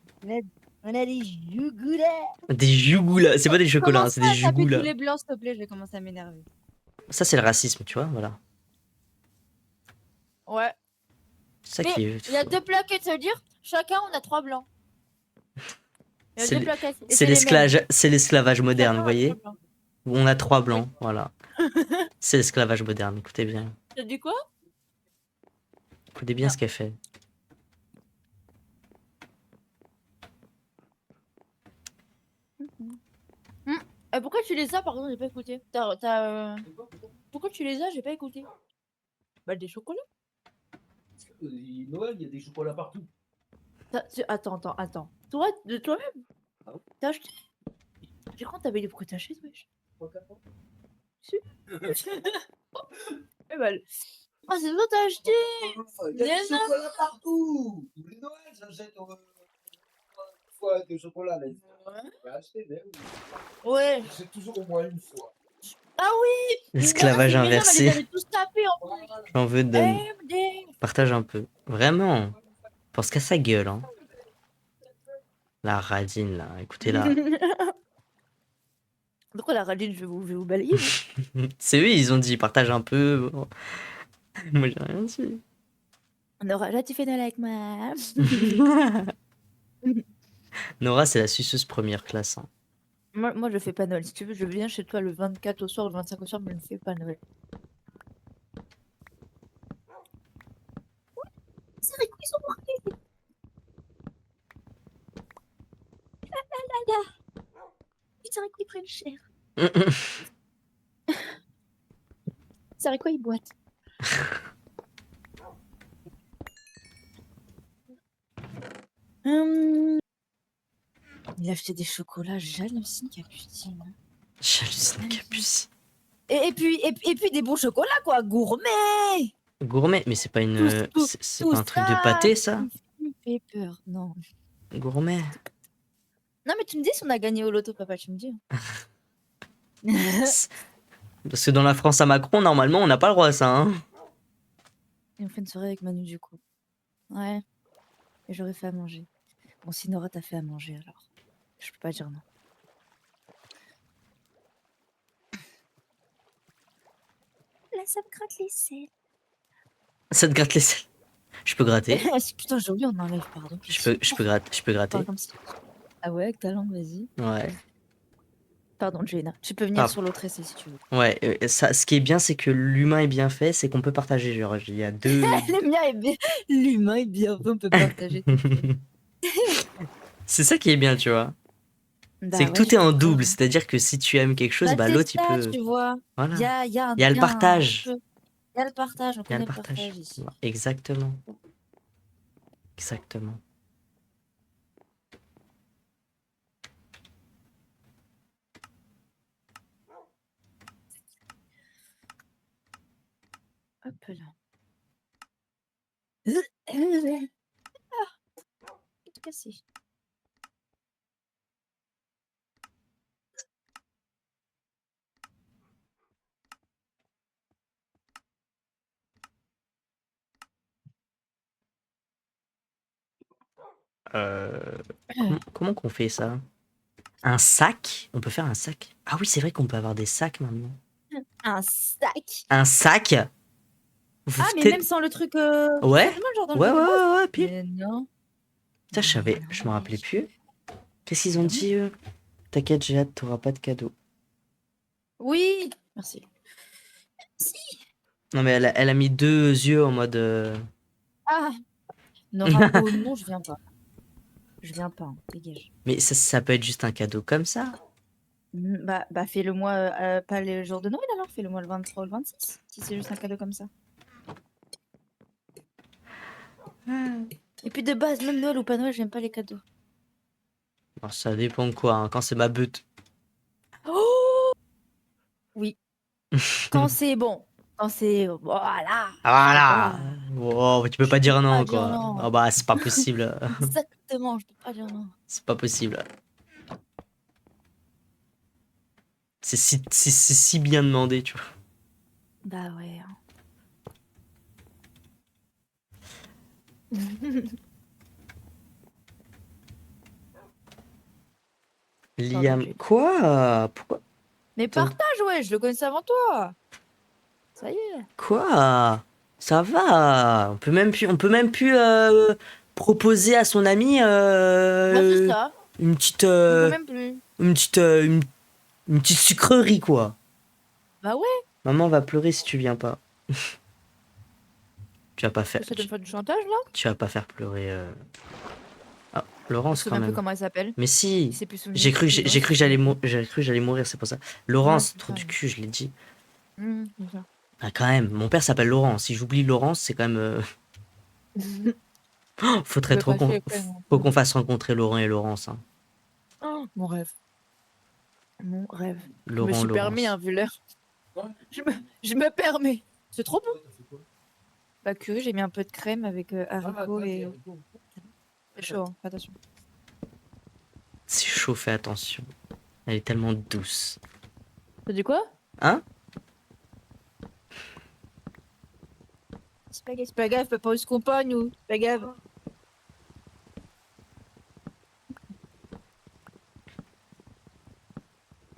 on a des chocolats! Des jougoux là. C'est pas des chocolats, hein, c'est des jougoux Taper là. tous les blancs, s'il te plaît, je vais commencer à m'énerver. Ça, c'est le racisme, tu vois, voilà. Ouais. C'est ça Mais qui est. il y a 2 plaquettes, ça veut dire chacun on a 3 blancs. Il y a C'est 2 l'- plaquettes. et C'est les mêmes. l'esclavage moderne, Chacun vous a voyez? 3 blancs. Où on a 3 blancs, voilà. C'est l'esclavage moderne, écoutez bien. T'as dit quoi? Écoutez bien Non. ce qu'elle fait. Pourquoi tu les as, par exemple, j'ai pas écouté. Pourquoi tu les as, j'ai pas écouté. Bah, des chocolats. Noël, il y a des chocolats partout. Attends. Toi, de toi-même? Ah oui. T'as acheté? J'ai cru que t'avais des pourquoi t'as acheté, wesh. 3-4 ans. Si. Eh ben, ah, c'est toi, t'as acheté! Il y a Mais des non. chocolats partout. Tous les Noëls, j'achète une fois de chocolat. Là. Je vais acheter, mais oui. Ouais. J'achète toujours au moins une fois. Ah oui! L'esclavage Mais non, c'est bizarre, inversé. mais les avait tous tapés en plus. J'en veux donne. MD. Partage un peu. Vraiment. Pense qu'à sa gueule, hein. La radine, là. Écoutez là. Pourquoi la radine, je vais vous balayer. Moi, C'est eux, ils ont dit partage un peu. Bon. Moi, j'ai rien dit. Nora, là, tu fais Noël avec moi. Nora, c'est la suceuse première classe, hein. Moi, je fais pas Noël. Si tu veux, je viens chez toi le 24 au soir, le 25 au soir, mais je ne fais pas Noël. C'est vrai qu'ils sont morts. C'est vrai qu'ils prennent cher. C'est vrai quoi, ils boitent. Il a acheté des chocolats, j'hallucine Capucine. J'hallucine Capucine. Et puis des bons chocolats, quoi, gourmet. Gourmet, mais c'est pas une. C'est Tout pas un truc de ça, pâté, ça? tu me fais peur, non. Gourmet. Non, mais tu me dis si on a gagné au loto, papa, tu me dis. C'est- Parce que dans la France à Macron, normalement, on n'a pas le droit à ça, hein. Et on fait une soirée avec Manu, du coup. Ouais. Et j'aurais fait à manger. Bon, si Nora t'a fait à manger, alors. Je peux pas dire non. Là, ça me gratte les selles. Ça te gratte les selles. Je peux gratter. Putain, j'ai oublié, on enlève, pardon. Je peux gratter. Parle comme ça. Ah ouais, avec ta langue, vas-y. Ouais. Pardon, Jaina. Tu peux venir Ah. sur l'autre essai si tu veux. Ouais, ça, ce qui est bien, c'est que l'humain est bien fait, c'est qu'on peut partager. Genre, il y a deux. Le mien est bien. L'humain est bien fait, on peut partager. C'est ça qui est bien, tu vois. Bah C'est que ouais, tout je est en comprends. double, c'est-à-dire que si tu aimes quelque chose, bah C'est l'autre il ça, peut. tu vois. Voilà. Il y a, Il y a le partage. Il y a le partage, on Il y a connaît le le partage partage. ici. Ouais, exactement. Exactement. Hop là. Tout cassé. Comment qu'on fait ça? Un sac? On peut faire un sac? Ah oui, c'est vrai qu'on peut avoir des sacs maintenant. Un sac. Un sac? Vous Ah, mais foutez- même sans le truc. Ouais? Simplement, genre dans le Ouais, jeu de base. ouais, pile. Mais non. Putain, je me rappelais plus. Qu'est-ce qu'ils ont dit, eux? T'inquiète, j'ai hâte, t'auras pas de cadeau. Oui. Merci. Si. Non, mais elle a mis deux yeux en mode. Ah. Nora, oh non, je viens pas. Je viens pas, hein, dégage. Mais ça peut être juste un cadeau comme ça. Bah fais-le moi, pas le jour de Noël alors, fais-le moi le 23 ou le 26, si c'est juste un cadeau comme ça. Et puis de base, même Noël ou pas Noël, j'aime pas les cadeaux. Alors, ça dépend de quoi, hein. Quand c'est ma butte. Oh oui. Quand c'est bon. Quand c'est. Voilà. Voilà. Oh, tu peux pas dire non, pas dire quoi. non. Ah bah, c'est pas possible. Exactement, je peux pas dire non. C'est pas possible. C'est si bien demandé, tu vois. Bah ouais. hein. Liam. Jay. Quoi? Pourquoi? Mais partage, ouais, je le connaissais avant toi. Ça y est. Quoi? Ça va. On peut même plus proposer à son ami Bah c'est ça. une petite On peut même plus. une petite sucrerie, quoi. Bah ouais, Maman va pleurer si tu viens pas. Tu vas pas faire. ça te fait du chantage là. Tu vas pas faire pleurer. Ah, Je Laurence sais quand même plus même. comment elle s'appelle. Mais si. Il s'est plus souvenu J'ai cru de j'ai cru que j'allais j'allais mourir, c'est pour ça. Laurence, c'est trop ça. du cul, je l'ai dit. C'est ça. Ah quand même, mon père s'appelle Laurent. Si j'oublie Laurence, c'est quand même. Faudrait Je trop vais qu'on passer quand même. faut qu'on fasse rencontrer Laurent et Laurence. Hein. Oh, mon rêve. Mon rêve. Laurent, je me suis Laurence. permis, hein, vu l'heure. Je me permets. C'est trop bon. Bah curry, j'ai mis un peu de crème avec haricots et... C'est chaud, hein, fais attention. C'est chaud, fais attention. Elle est tellement douce. T'as dit quoi? Hein? C'est pas grave, papa, on se compagne ou... C'est pas grave.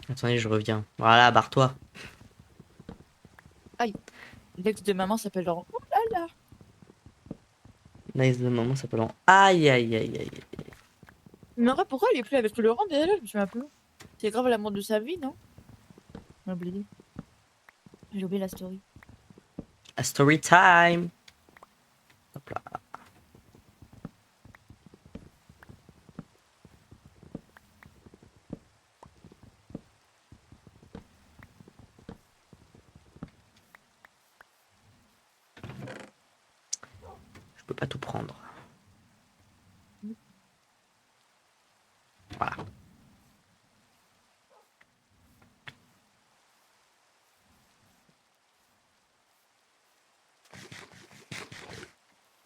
Attendez, je reviens. Voilà, barre-toi. L'ex de maman s'appelle genre. Oh là là. Nice de maman s'appelle en... Aïe, aïe, aïe, aïe. Mais en vrai, pourquoi il est plus avec Laurent déjà? Je me souviens plus. C'est grave l'amour de sa vie, non? J'ai oublié. J'ai oublié la story. A story time. Hop là. Je peux pas tout prendre. Voilà.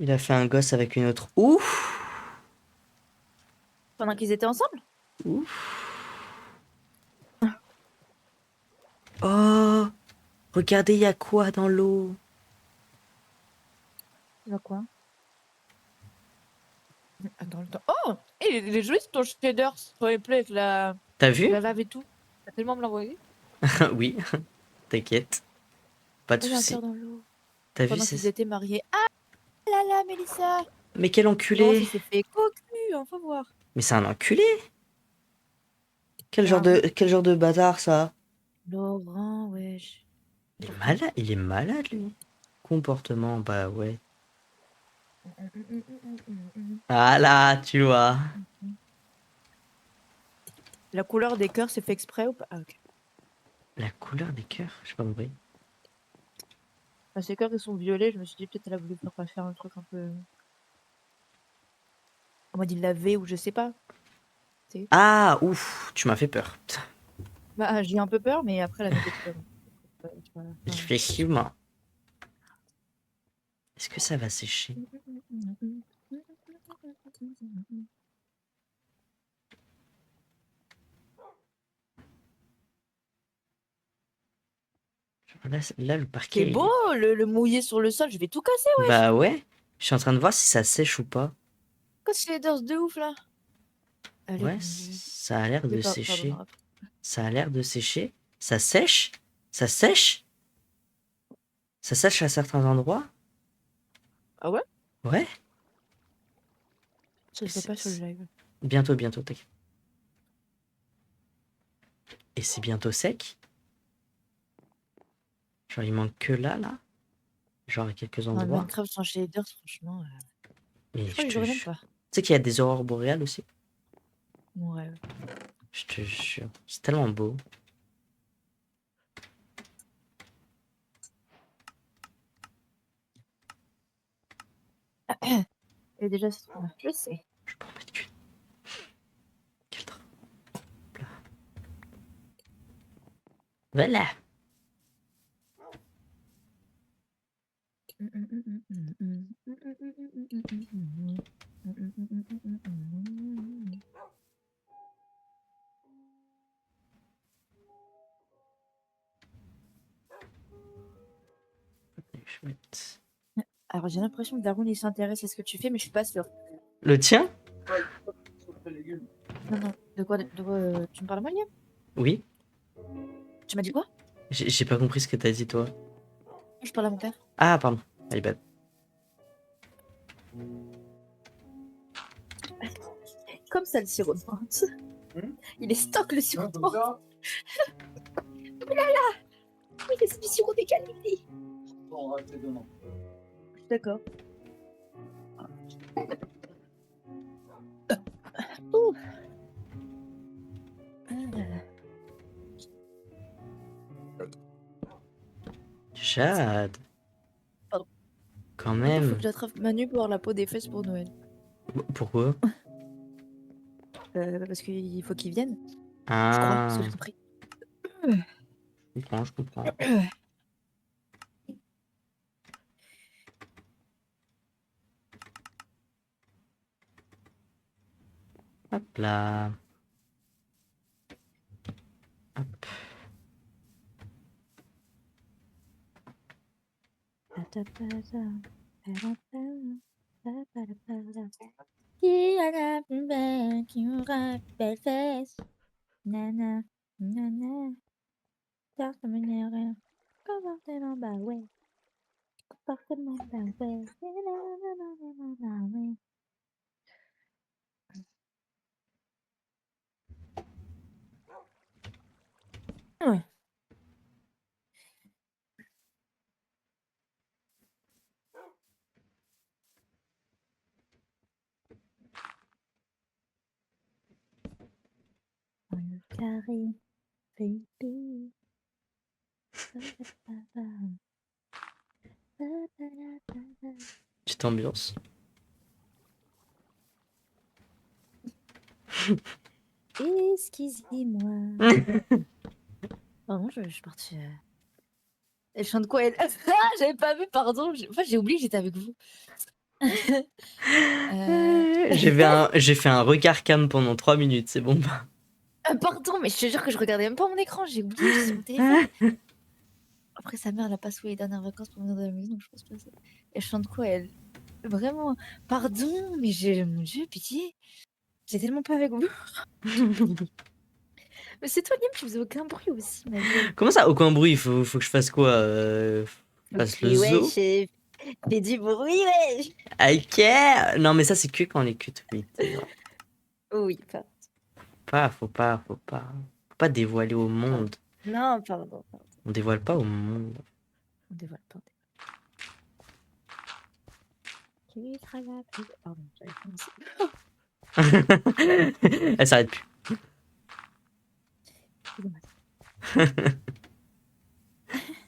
Il a fait un gosse avec une autre. Ouf. Pendant qu'ils étaient ensemble? Oh, regardez, il y a quoi dans l'eau? Il y a quoi? Attends, attends. Oh! Il est joli ton shaders sur les plaies avec T'as vu? la lave et tout. T'as tellement me l'envoyer. Oui, t'inquiète. Pas de Il y a un soucis. cœur dans l'eau. T'as vu, Pendant qu'ils c'est... étaient mariés. Ah là là, Mélissa! Mais quel Laurent enculé! s'est fait cocu, on va voir. Mais c'est un enculé! Quel Il y a quel genre de bâtard, ça? Laurent, wesh. Il est malade, lui. Comportement, bah ouais. Ah là, tu vois. La couleur des cœurs, c'est fait exprès ou pas? Ah, ok. La couleur des cœurs, j'ai pas compris. Bah, ces cœurs, ils sont violets. Je me suis dit, peut-être elle a voulu faire un truc un peu. On m'a dit laver ou je sais pas. Ah, ouf, tu m'as fait peur. Bah, j'ai eu un peu peur, mais après, la note est très bonne. Voilà. Effectivement. Est-ce que ça va sécher? Là, le parquet... C'est beau, le mouillé sur le sol. Je vais tout casser, ouais. Bah ouais. Je suis en train de voir si ça sèche ou pas. Casse les dors de ouf, là. Allez, Ouais, vas-y. ça a l'air de Pardon, sécher. pardon. Ça a l'air de sécher. Ça sèche? Ça sèche? Ça sèche à certains endroits? Ah ouais? Ouais. Je sais pas sur le live. Bientôt, bientôt, t'inquiète. Et c'est bientôt sec? Genre, il manque que là, là? Genre, à quelques Non, endroits? Minecraft sans shaders, franchement. Mais Je crois je que te j'aurais même jure. pas. Tu sais qu'il y a des aurores boréales aussi? Mon rêve. Je te jure. C'est tellement beau. Et déjà, c'est trop bien. Je sais. Je peux en mettre qu'une. Quel drap. Là. Voilà. Je vais mettre... Alors, j'ai l'impression que Darwin, il s'intéresse à ce que tu fais, mais je suis pas sûre. Le tien? Non, non. De quoi, tu me parles à moi, Liam? Oui. Tu m'as dit quoi? J'ai pas compris ce que t'as dit, toi. Je parle à mon père. Ah, pardon. My bad. Comme ça, le sirop de menthe. Il est stock, le sirop de menthe. Oui, c'est du sirop de qualité. Je suis d'accord. Ouh. Jade. Pardon. Quand Il faut même. que j'attrape Manu pour avoir la peau des fesses pour Noël. Pourquoi? Parce qu'il faut qu'il vienne. Ah. Je crois, ce que j'ai compris. Je comprends. Hop là. Hop. Qui a la plus belle, qui aura de belles fesses. Nana, Nana, comportement, rien. Comportement, bah ouais. Comportement, bah ouais. Nanana, ouais. Ouais. Dans le carré, baby. Petite ambiance. Excusez-moi. Pardon, je suis partie. Elle chante quoi elle? Ah, j'avais pas vu, pardon. Enfin, j'ai oublié que j'étais avec vous. J'ai fait un regard cam pendant 3 minutes, c'est bon. Pardon, mais je te jure que je regardais même pas mon écran. J'ai oublié, j'étais sur mon téléphone. Après, sa mère, elle a pas souhaité les dernières vacances pour venir dans la maison, donc je pense pas ça. Elle chante quoi elle? Vraiment, pardon, mais mon Dieu, pitié. J'ai tellement pas avec vous. Mais c'est toi, Liam, tu faisais aucun bruit aussi, ma gueule. Comment ça, aucun bruit? Faut que je fasse quoi? Fasse le zoo? Fais du bruit, wesh. I care! Non, mais ça, c'est que quand on est que tous les deux. Oui, pardon. Faut pas dévoiler au monde. Non, pardon. On dévoile pas au monde. On dévoile pas. Qui sera la plus... Pardon, j'avais commencé. Elle s'arrête plus. Excusez-moi.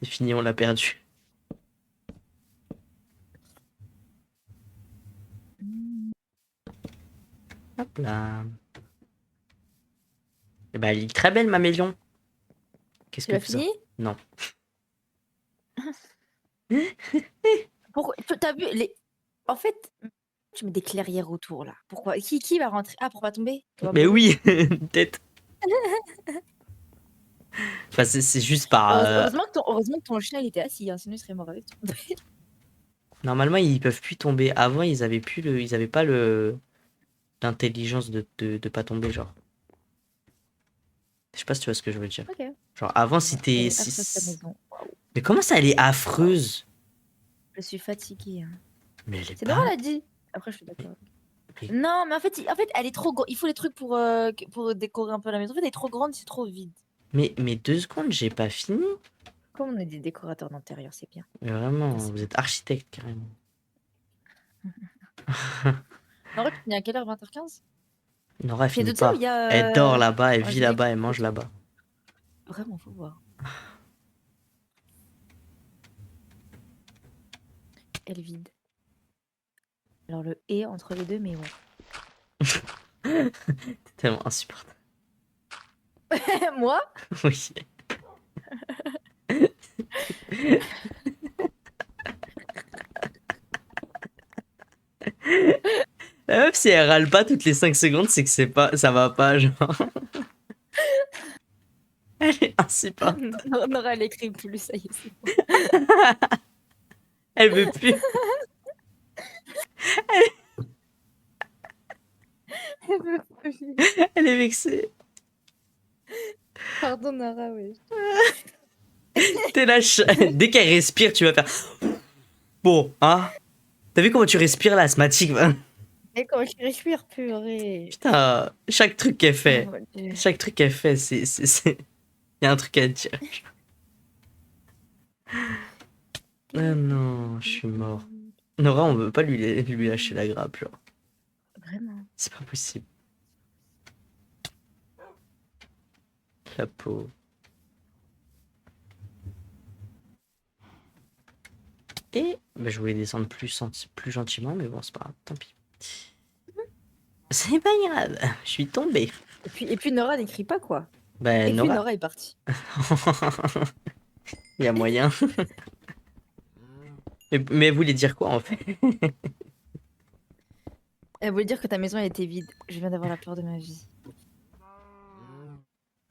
C'est fini, on l'a perdu. Hop là. Eh ben, elle est très belle, ma Mélion. Qu'est-ce Tu que l'as tu fais? fini? Non. Pourquoi? T'as vu les... En fait, tu mets des clairières autour, là. Pourquoi? Qui va rentrer? Ah, pour pas tomber? Pour pas Mais mourir. oui, tête. Enfin, c'est juste par. Heureusement que ton chien, il était assis, hein, sinon il serait mort avec toi. Normalement, ils peuvent plus tomber. Avant, ils avaient pas l'intelligence de pas tomber, genre. Je sais pas si tu vois ce que je veux dire. Ok. Genre, avant, si Elle t'es. est affreuse, ta maison. Mais comment ça, elle est affreuse? Je suis fatiguée. Hein. Mais elle est C'est pas. Nora l'a dit. Après, je suis d'accord. Mais- Non, mais en fait, elle est trop grande. Il faut les trucs pour décorer un peu la maison. En fait, elle est trop grande, c'est trop vide. Mais 2 secondes, j'ai pas fini. Comme on est des décorateurs d'intérieur, c'est bien. Mais vraiment, Merci. vous êtes architecte, carrément. Nora, tu finis à quelle heure? 20h15? Nora, elle Puis il y a finit d'autres ça pas. où il y a. Elle dort là-bas, elle un vit gilet là-bas, elle qui- mange là-bas. Vraiment, faut voir. Elle vide. Alors le et entre les deux, mais ouais. T'es tellement insupportable. Moi? Oui. La meuf, si elle râle pas toutes les 5 secondes, c'est que ça va pas, genre. Elle est insupportable. Nora, elle écrit plus, ça y est, c'est bon. Elle veut plus. Elle veut plus. Elle est vexée. Pardon, Nora, oui. T'es là, dès qu'elle respire, tu vas faire. Bon, hein? T'as vu comment tu respires là, asthmatique? Et quand je respire, purée. Putain, chaque truc qu'elle fait, Oh mon Dieu. chaque truc qu'elle fait, c'est. Y a un truc à dire. Ah non, je suis mort. Nora, on veut pas lui lâcher la grappe, genre. Vraiment. C'est pas possible. La peau. Et bah, je voulais descendre plus gentiment, mais bon, c'est pas grave, tant pis. C'est pas grave, je suis tombé. Et puis Nora n'écrit pas, quoi. Bah, Et puis Nora. Nora est partie. Il y a moyen. Mais elle voulait dire quoi en fait? Elle voulait dire que ta maison elle était vide. Je viens d'avoir la peur de ma vie.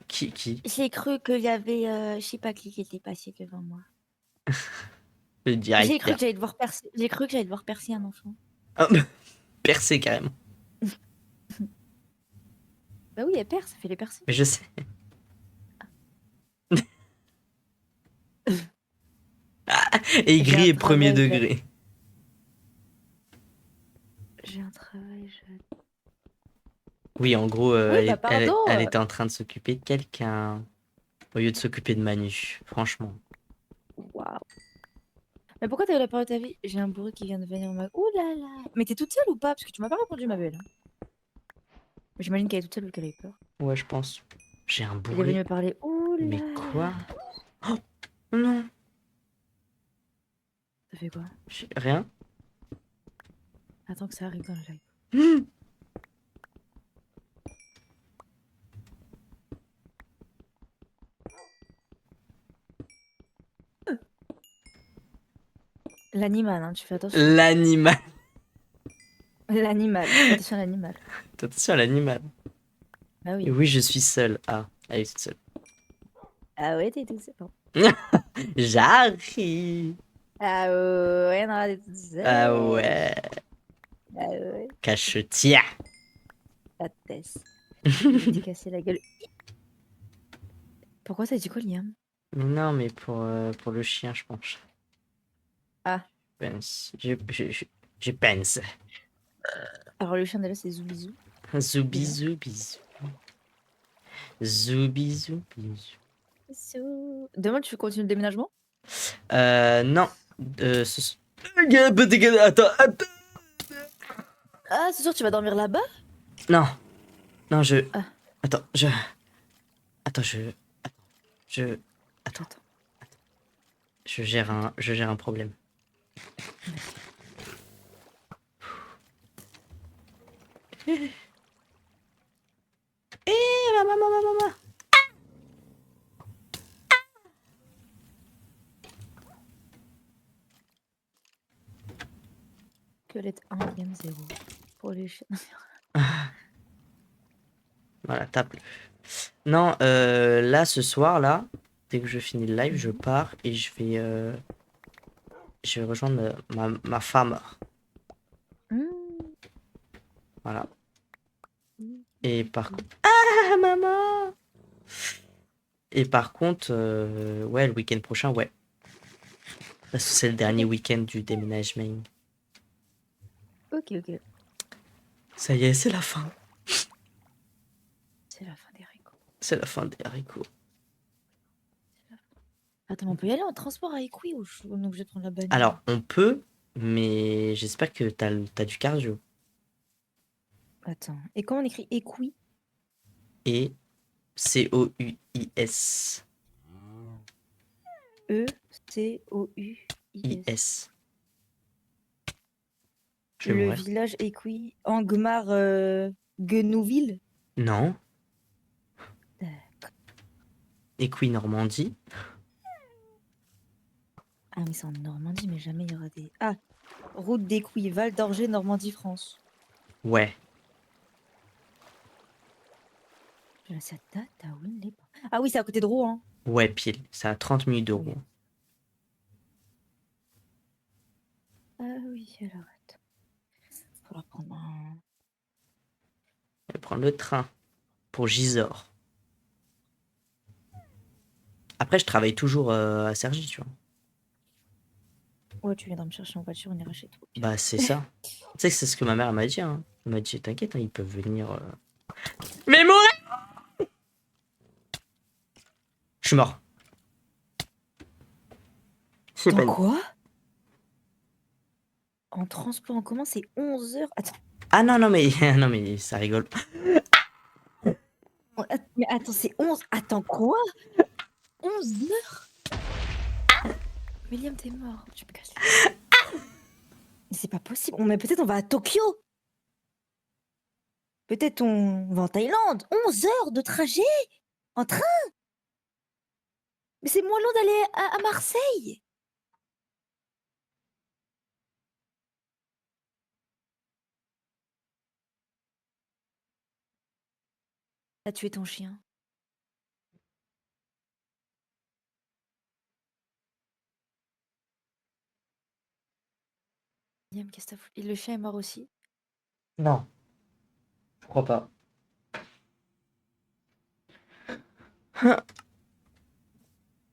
Qui? J'ai cru qu'il y avait, je sais pas qui était passé devant moi. Le directeur. J'ai cru que j'allais devoir percer. J'ai cru que j'allais devoir percer un enfant. Ah, percé carrément. Bah oui, elle perce, ça fait les percer. Mais je sais. Et J'ai gris un et premier travail, degré. j'ai un travail, Oui, en gros, Oui, bah pardon. elle était en train de s'occuper de quelqu'un au lieu de s'occuper de Manu, franchement. Waouh. Mais pourquoi t'as eu la parole de ta vie? J'ai un bourreau qui vient de venir en mode ouh là là. Mais t'es toute seule ou pas? Parce que tu m'as pas répondu, ma belle. J'imagine qu'elle est toute seule ou qu'elle a eu peur. Ouais, je pense. J'ai un Il est venu bourrelet. me parler ouh Mais là quoi? là. Oh non, Ça fait quoi? rien. Attends que ça arrive dans le live. Hmm. L'animal, hein, tu fais attention. L'animal. L'animal, fais attention à l'animal. Attention à l'animal. Bah Et oui. oui, je suis seule. Ah, elle est toute seule. Ah ouais, t'es toute seule. Pardon. J'arrive. Ah ouais, non, t'es toute seule. Ah ouais. Ah ouais, Cachetière. la tête. Je vais te casser la gueule. Pourquoi t'as dit quoi, Liam? Non, mais pour le chien, je pense. Ah. Je pense. Je pense. Alors le chien de là, c'est Zoubizou. Zoubi zoubi. Zoubi zoubi. Demain, tu continues le déménagement? Non. Attends, attends. Ah, ce soir, tu vas dormir là-bas? Non. Non, je. Ah. Attends, je. Attends, je. Je. Attends. Attends. Je gère un problème. Maman. Colette 1, Liam 0. Pour les chiens. Voilà, tape. Non, là, ce soir, là, dès que je finis le live, je pars et je vais rejoindre ma femme. Voilà. Et par contre... Ah, maman! Et par contre, ouais, le week-end prochain, ouais. Parce que c'est le dernier week-end du déménagement. Ok. Ça y est, c'est la fin. C'est la fin des haricots. C'est la fin des haricots. Attends, on peut y aller en transport avec oui ou on est obligé de prendre la bagnole? Alors, on peut, mais j'espère que t'as du cardio. Attends. Et comment on écrit écoui? Et COUIS. E-C-O-U-I-S. IS. Je vais Le mourir. village écoui. Angmar Guenouville? Non. D'accord. Équi Normandie. Ah, mais c'est en Normandie, mais jamais il y aura des. Ah! Route d'Écoui, Val d'Orgé, Normandie, France. Ouais. Ça date, ah oui, les... Ah oui, c'est à côté de Rouen. Ouais, pile. C'est à 30 minutes de Rouen. Ah oui, alors attends. Faudra prendre un. Je vais prendre le train pour Gisors. Après, je travaille toujours à Cergy, tu vois. Ouais, tu viendras me chercher en voiture, on ira chez toi. Bah, c'est ça. Tu sais que c'est ce que ma mère elle m'a dit. Hein. Elle m'a dit, t'inquiète, hein, ils peuvent venir. Mais mourir! Je suis mort. C'est pas Dans une- quoi? En transport en commun, c'est 11 heures. Attends. Ah non, non, mais, non, mais ça rigole. Mais attends, c'est 11. Attends, quoi? 11 heures? William, t'es mort. Tu me casses les... Mais c'est pas possible. Mais peut-être on va à Tokyo. Peut-être on va en Thaïlande. 11 heures de trajet en train. Mais c'est moins long d'aller à Marseille. T'as tué ton chien. William, qu'est-ce que t'as foutu? Et le chien est mort aussi? Non. Je crois pas.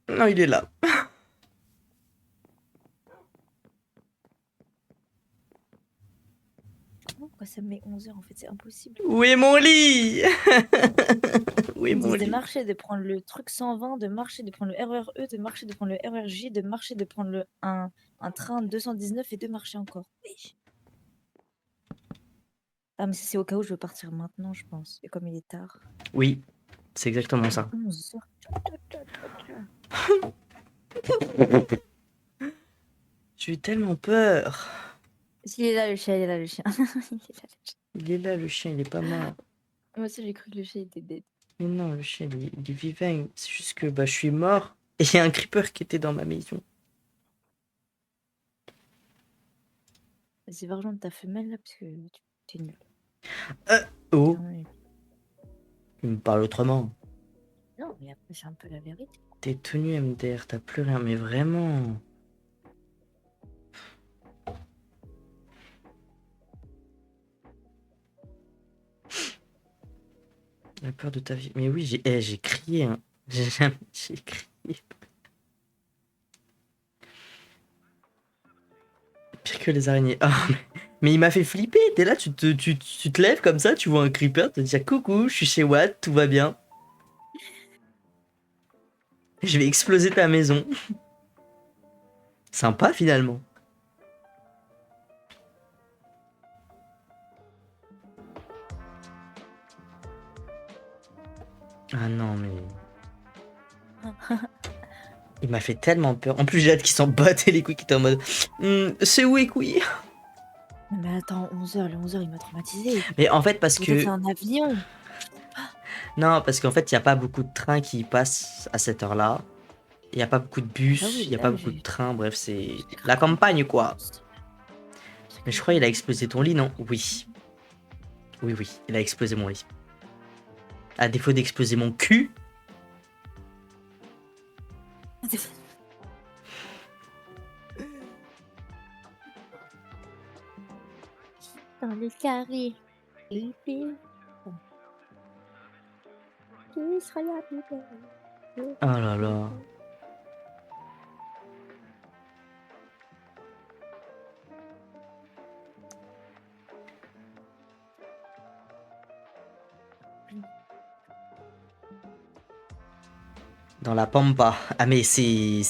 Non, il est là. pourquoi ça me met 11h en fait, c'est impossible. Où est mon lit? Où est Ils me mon disent de lit? marcher, de prendre le truc 120, de marcher, de prendre le RER E, de marcher, de prendre le RER J, de marcher, de prendre un train 219 et de marcher encore. Wesh. Ah, mais c'est au cas où je veux partir maintenant, je pense. Et comme il est tard. Oui, c'est exactement ça. 11h. J'ai eu tellement peur. Il est là le chien, il est là le chien. Il est là, le chien. Il est là, le chien, il est pas mort. Moi aussi j'ai cru que le chien était dead. Mais non, le chien, il est vivant. C'est juste que bah, je suis mort et il y a un creeper qui était dans ma maison. Vas-y, va rejoindre ta femelle là, parce que t'es nul. Oh, Vraiment nul. il me parle autrement. Non, mais après c'est un peu la vérité. T'es tenu MDR, t'as plus rien, mais vraiment. La peur de ta vie. Mais oui, j'ai crié. Hein. J'ai crié. Pire que les araignées. Ah, mais il m'a fait flipper. T'es là, tu te lèves comme ça, tu vois un creeper, tu te dis coucou, je suis chez Watt, tout va bien. Je vais exploser ta maison. Sympa finalement. Ah non, mais. Il m'a fait tellement peur. En plus, j'ai hâte qu'il s'en battait les couilles, qui était en mode. C'est où, Écoui? Non, mais attends, 11h, le 11h il m'a traumatisé. Mais en fait, parce Peut-être que. c'est un avion. Non, parce qu'en fait, il n'y a pas beaucoup de trains qui passent à cette heure-là. Il n'y a pas beaucoup de bus, Ah oui, il n'y a là, pas oui, beaucoup de j'ai- trains. Bref, c'est la campagne, quoi. Mais je crois qu'il a explosé ton lit, non? Oui. Oui, oui, il a explosé mon lit. À défaut d'exploser mon cul. Dans le carré. Et puis, qui sera la plus belle? Oh là là. Dans la pampa. Ah mais c'est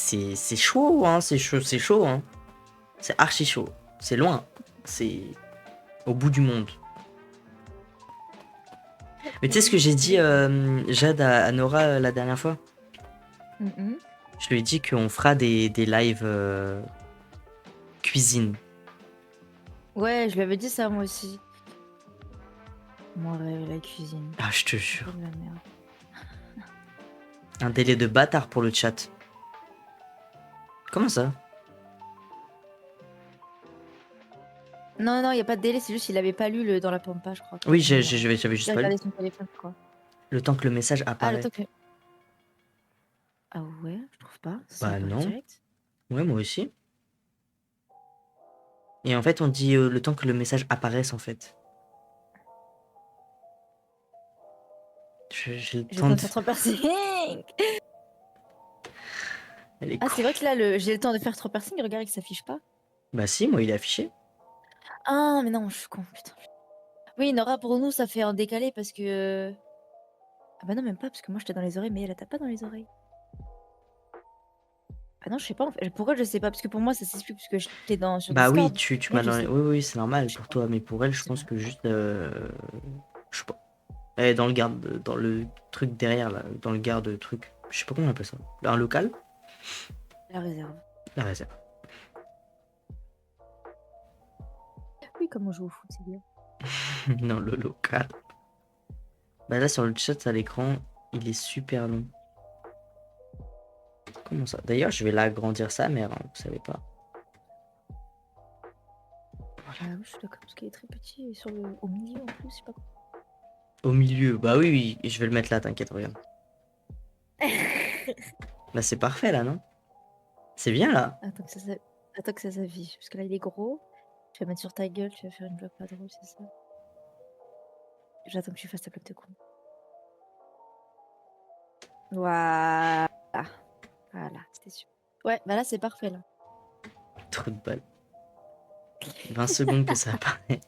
chaud, hein. C'est chaud, hein. C'est archi chaud. C'est loin. C'est au bout du monde. Mais tu sais ce que j'ai dit, Jade, à Nora la dernière fois? Mhm. Je lui ai dit qu'on fera des lives cuisine. Ouais, je lui avais dit ça moi aussi. Moi, la cuisine. Ah, je te jure. C'est de la merde. Un délai de bâtard pour le chat. Comment ça? Non, non, il n'y a pas de délai, c'est juste qu'il avait pas lu dans la pampa, je crois. Oui, J'avais j'avais juste pas lu. regardé son téléphone, quoi. Le temps que le message Ah, apparaît. le temps que. Ah ouais, je trouve pas. Ça Bah apparaît non. direct. Ouais, moi aussi. Et en fait, on dit le temps que le message apparaisse, en fait. J'ai le J'ai le temps temps de... de faire 3 piercings. Elle est Ah, con. c'est vrai que là, j'ai le temps de faire 3 piercings, regarde, il s'affiche pas. Bah si, moi, il est affiché. Ah, mais non, je suis con, putain. Oui, Nora, pour nous, ça fait en décalé parce que. Ah bah non, même pas, parce que moi, j'étais dans les oreilles, mais elle, t'as pas dans les oreilles. Ah non, je sais pas, en fait. Pourquoi je sais pas? Parce que pour moi, ça s'explique, parce que j'étais sur Bah oui, Discord. tu Mais m'as je dans sais. Oui, oui, c'est normal Je sais pour pas. toi, mais pour elle, je Je sais pense pas. que juste... Je sais pas. Elle est dans le garde... Dans le truc derrière, là. Dans le garde truc. Je sais pas comment on appelle ça. Un local? La réserve. La réserve. Oui, comme on joue au foot, c'est bien. Non, le local. Bah là, sur le chat à l'écran, il est super long. Comment ça? D'ailleurs, je vais l'agrandir sa mère, hein, vous savez pas. Ah oui, je suis d'accord, parce qu'il est très petit et au milieu en plus, je sais pas quoi. Au milieu, bah oui, oui, je vais le mettre là, t'inquiète, regarde. Là, c'est parfait, là, non? C'est bien, là. Attends que ça s'affiche, parce que là, il est gros. Tu vas mettre sur ta gueule, tu vas faire une blague pas drôle, c'est ça? J'attends que tu fasses ta blague de con. Voilà. Voilà, c'était sûr. Ouais, bah là, c'est parfait, là. Trop de balles. 20 secondes que ça apparaît.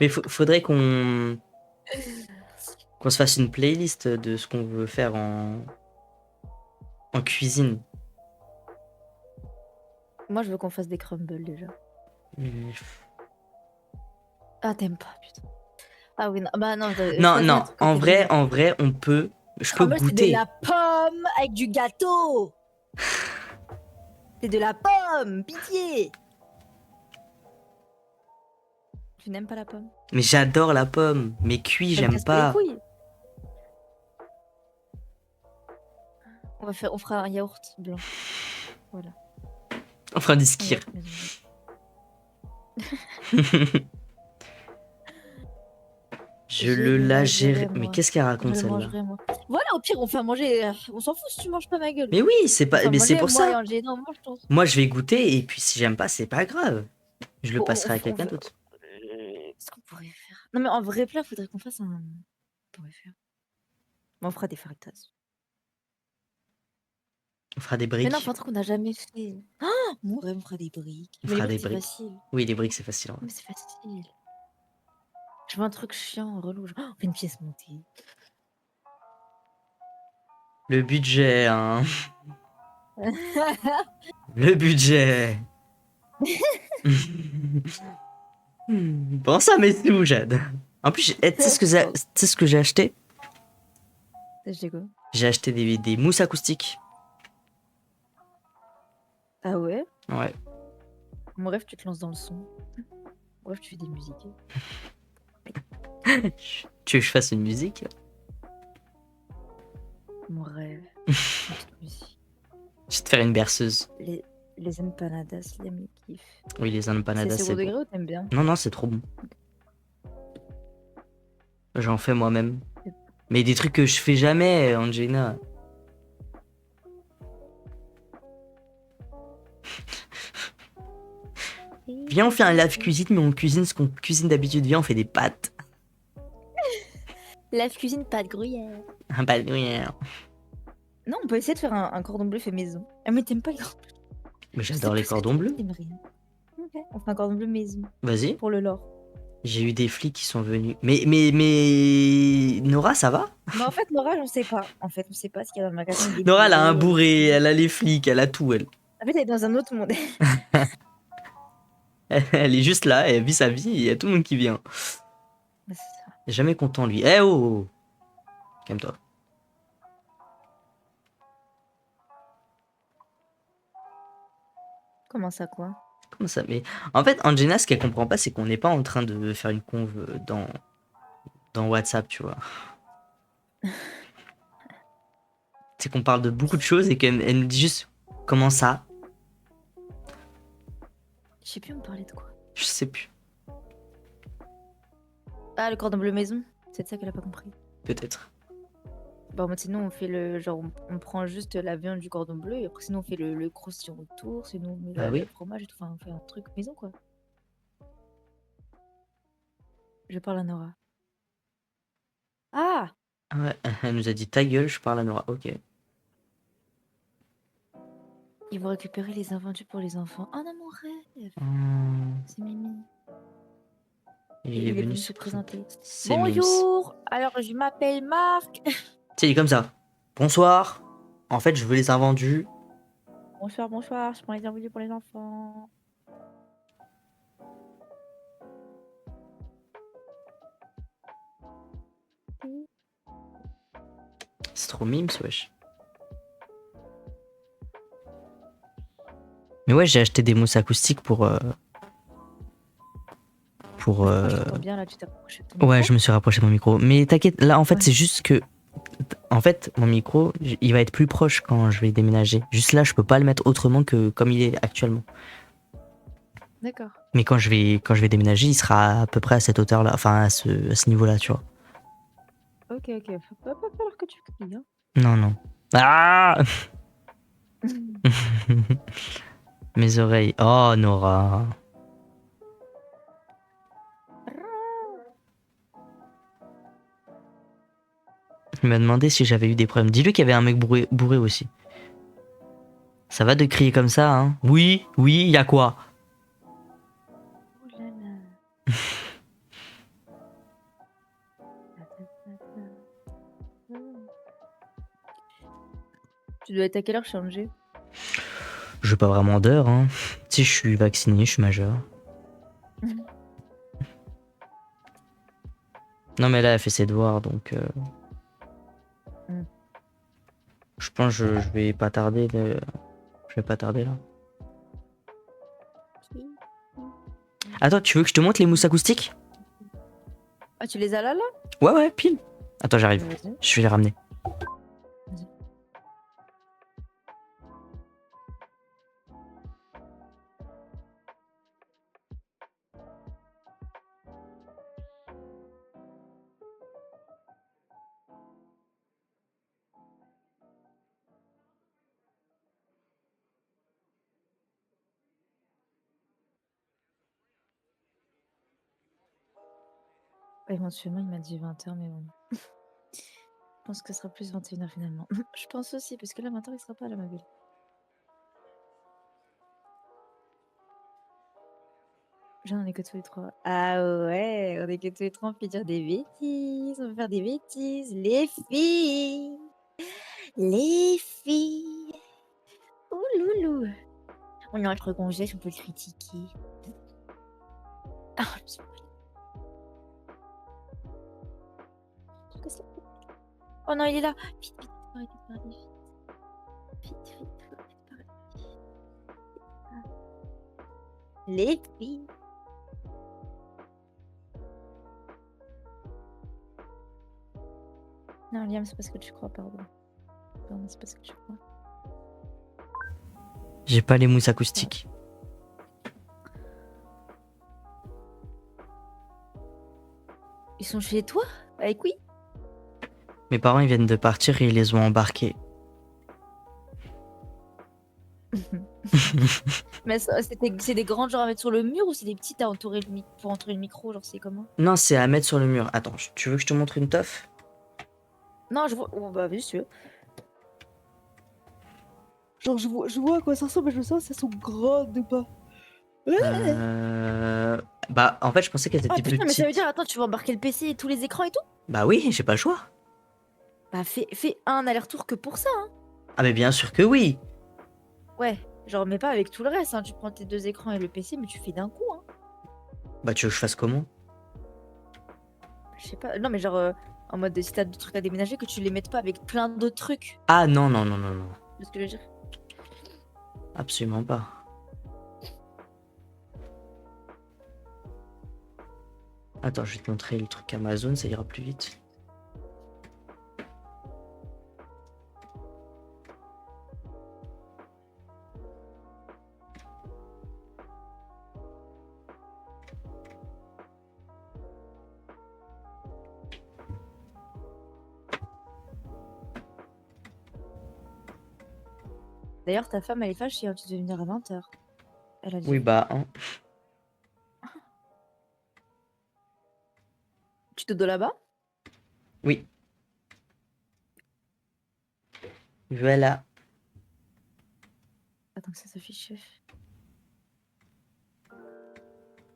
Mais faudrait qu'on se fasse une playlist de ce qu'on veut faire en cuisine. Moi, je veux qu'on fasse des crumbles déjà. Mais- Ah, t'aimes pas, putain. Ah oui, non, bah non. Non, choisis un non, truc que en t'aimes bien. vrai, on peut. Je peux Crumble, c'est de goûter. la pomme avec du gâteau. C'est de la pomme, pitié. Tu n'aimes pas la pomme? Mais j'adore la pomme. Mais cuit, Ça me j'aime casse pas les pas. couilles. On fera un yaourt blanc. Voilà. On fera du Un skir. yaourt maison. Je le lâcherai. Mais moi. qu'est-ce qu'elle Je raconte le celle-là? mangerai, moi. Voilà, au pire, on fait à manger. On s'en fout si tu manges pas ma gueule. Mais oui, c'est On pas. fait à Mais c'est manger, pour moi et ça. Angers. Non, mange ton. Moi, je vais goûter et puis si j'aime pas, c'est pas grave. Je le On- passerai à on- quelqu'un on- d'autre. Qu'est-ce qu'on pourrait faire? Non, mais en vrai plat, faudrait qu'on fasse un. On pourrait faire. Mais on fera des faritas. On fera des Mais non, briques. faut un truc qu'on n'a jamais fait. Ah, mon rêve, on fera des briques. On Mais les fera des briques, c'est briques. facile. Oui, les briques, c'est facile. En vrai. Mais c'est facile. Je veux un truc chiant, relou. Genre, on fait une pièce montée. Le budget, hein. Le budget. Pense à mes sous, Jade. En plus, tu sais ce que j'ai acheté? J'ai quoi? J'ai acheté des mousses acoustiques. Ah ouais? Ouais. Mon rêve, tu te lances dans le son. Mon rêve, tu fais des musiques. Tu veux que je fasse une musique? Mon rêve. Une petite musique. Je vais te faire une berceuse. Les empanadas, les me kiff. Oui, les C'est empanadas, c'est second bon. degré ou t'aimes bien? Non, non, c'est trop bon. J'en fais moi-même. Mais des trucs que je fais jamais, Angelina. Viens, on fait un lave-cuisine, mais on cuisine ce qu'on cuisine d'habitude. Viens, on fait des pâtes. La cuisine, pas de gruyère. Un pâte gruyère. Non, on peut essayer de faire un cordon bleu fait maison. Ah, mais t'aimes pas les cordons bleus? Mais Je sais j'adore pas les ce que cordons bleus. t'aimes rien. Ok, on fait un cordon bleu maison Vas-y. pour le lore. J'ai eu des flics qui sont venus. Mais Nora, ça va? Mais en fait, Nora, on sait pas. En fait, on sait pas ce qu'il y a dans le magasin. des Nora, elle a un bourreaux, bourré, elle a les flics, elle a tout, elle. En fait, elle est dans un autre monde. Elle est juste là, elle vit sa vie, et il y a tout le monde qui vient. Bah, c'est ça. Jamais content, lui. Eh oh! Calme-toi. Comment ça, quoi? Comment ça? Mais en fait, Angelina, ce qu'elle comprend pas, c'est qu'on n'est pas en train de faire une conve dans WhatsApp, tu vois. C'est qu'on parle de beaucoup de choses et qu'elle nous dit juste comment ça? Je sais plus, on parlait de quoi? Je sais plus. Ah, le cordon bleu maison. C'est de ça qu'elle a pas compris. Peut-être. Bah, moi, sinon, on fait le. Genre, on prend juste la viande du cordon bleu et après, sinon, on fait le croustillant autour. Sinon, on met Ah oui. le fromage et tout. Enfin, on fait un truc maison, quoi. Je parle à Nora. Ah! Ah ouais, elle nous a dit ta gueule, je parle à Nora. Ok. Ils vont récupérer les invendus pour les enfants. Oh non, mon rêve! C'est Mimi. Il est venu se présenter. C'est Mims. Bonjour! Alors, je m'appelle Marc. Tu sais, il est comme ça. Bonsoir. En fait, je veux les invendus. Bonsoir, bonsoir. Je prends les invendus pour les enfants. C'est trop Mims, wesh. Mais ouais, j'ai acheté des mousses acoustiques pour. Je t'entends bien, là, tu t'es rapproché de ton Ouais, micro. je me suis rapproché de mon micro. Mais t'inquiète, là, en fait, Ouais. c'est juste que. En fait, mon micro, il va être plus proche quand je vais déménager. Juste là, je peux pas le mettre autrement que comme il est actuellement. D'accord. Mais quand je vais déménager, il sera à peu près à cette hauteur-là. Enfin, à ce niveau-là, tu vois. Ok, ok. Faut pas falloir que tu cries, hein. Non, non. Ah Mes oreilles. Oh, Nora. Il m'a demandé si j'avais eu des problèmes. Dis-lui qu'il y avait un mec bourré aussi. Ça va de crier comme ça, hein? Oui, y a quoi? Oh là là. Tu dois être à quelle heure chez Angers? Je veux pas vraiment d'heure, hein. Si je suis vacciné, je suis majeur. Non, mais là, elle fait ses devoirs, donc. Mm. Je pense que je vais pas tarder. Je vais pas tarder là. Attends, tu veux que je te montre les mousses acoustiques? Ah, tu les as là? Ouais, ouais, pile. Attends, j'arrive. Vas-y. Je vais les ramener. Éventuellement, il m'a dit 20h, mais bon. Je pense que ce sera plus 21h finalement. Je pense aussi, parce que là, 20h, il sera pas là, ma belle. J'en ai que tous les trois. Ah ouais, on est que tous les trois, on peut dire des bêtises, on peut faire des bêtises. Les filles! Les filles! Ouh loulou! On est entre gonzesses, on peut le critiquer. Ah, je me suis pris. Je casse la tête. Oh non, il est là! Vite, vite, arrêtez de parler, vite. Vite, vite, faut arrêter de parler. Ah. Les filles! Non, Liam, c'est pas ce que tu crois, pardon. Pardon, c'est pas ce que tu crois. J'ai pas les mousses acoustiques. Ils sont chez toi? Avec oui? Mes parents, ils viennent de partir et ils les ont embarqués. Mais c'est des grandes genre à mettre sur le mur ou c'est des petites à entourer pour entourer le micro, genre c'est comment? Non, c'est à mettre sur le mur. Attends, tu veux que je te montre une teuf? Non, je vois. Oh, bah, bien sûr. Genre, je vois à quoi ça ressemble, mais je me sens ça sont grandes ou pas. Bah, en fait, je pensais qu'elles Oh étaient plus putain, mais ça veut petites. dire, attends, tu vas embarquer le PC et tous les écrans et tout? Bah oui, j'ai pas le choix. Bah, fais un aller-retour que pour ça, hein. Ah, mais bien sûr que oui. Ouais, genre, mais pas avec tout le reste, hein. Tu prends tes deux écrans et le PC, mais tu fais d'un coup, hein. Bah, tu veux que je fasse comment? Je sais pas. Non, mais genre, en mode si t'as d'autres trucs à déménager, que tu les mettes pas avec plein d'autres trucs. Ah, non, non, non, non, non. C'est ce que je veux dire. Absolument pas. Attends, je vais te montrer le truc Amazon, ça ira plus vite. D'ailleurs, ta femme, elle est fâchée, hein, tu devais venir à 20h. Elle a dit. Oui, bah, hein. Tu te dois là-bas? Oui. Voilà. Attends que ça s'affiche.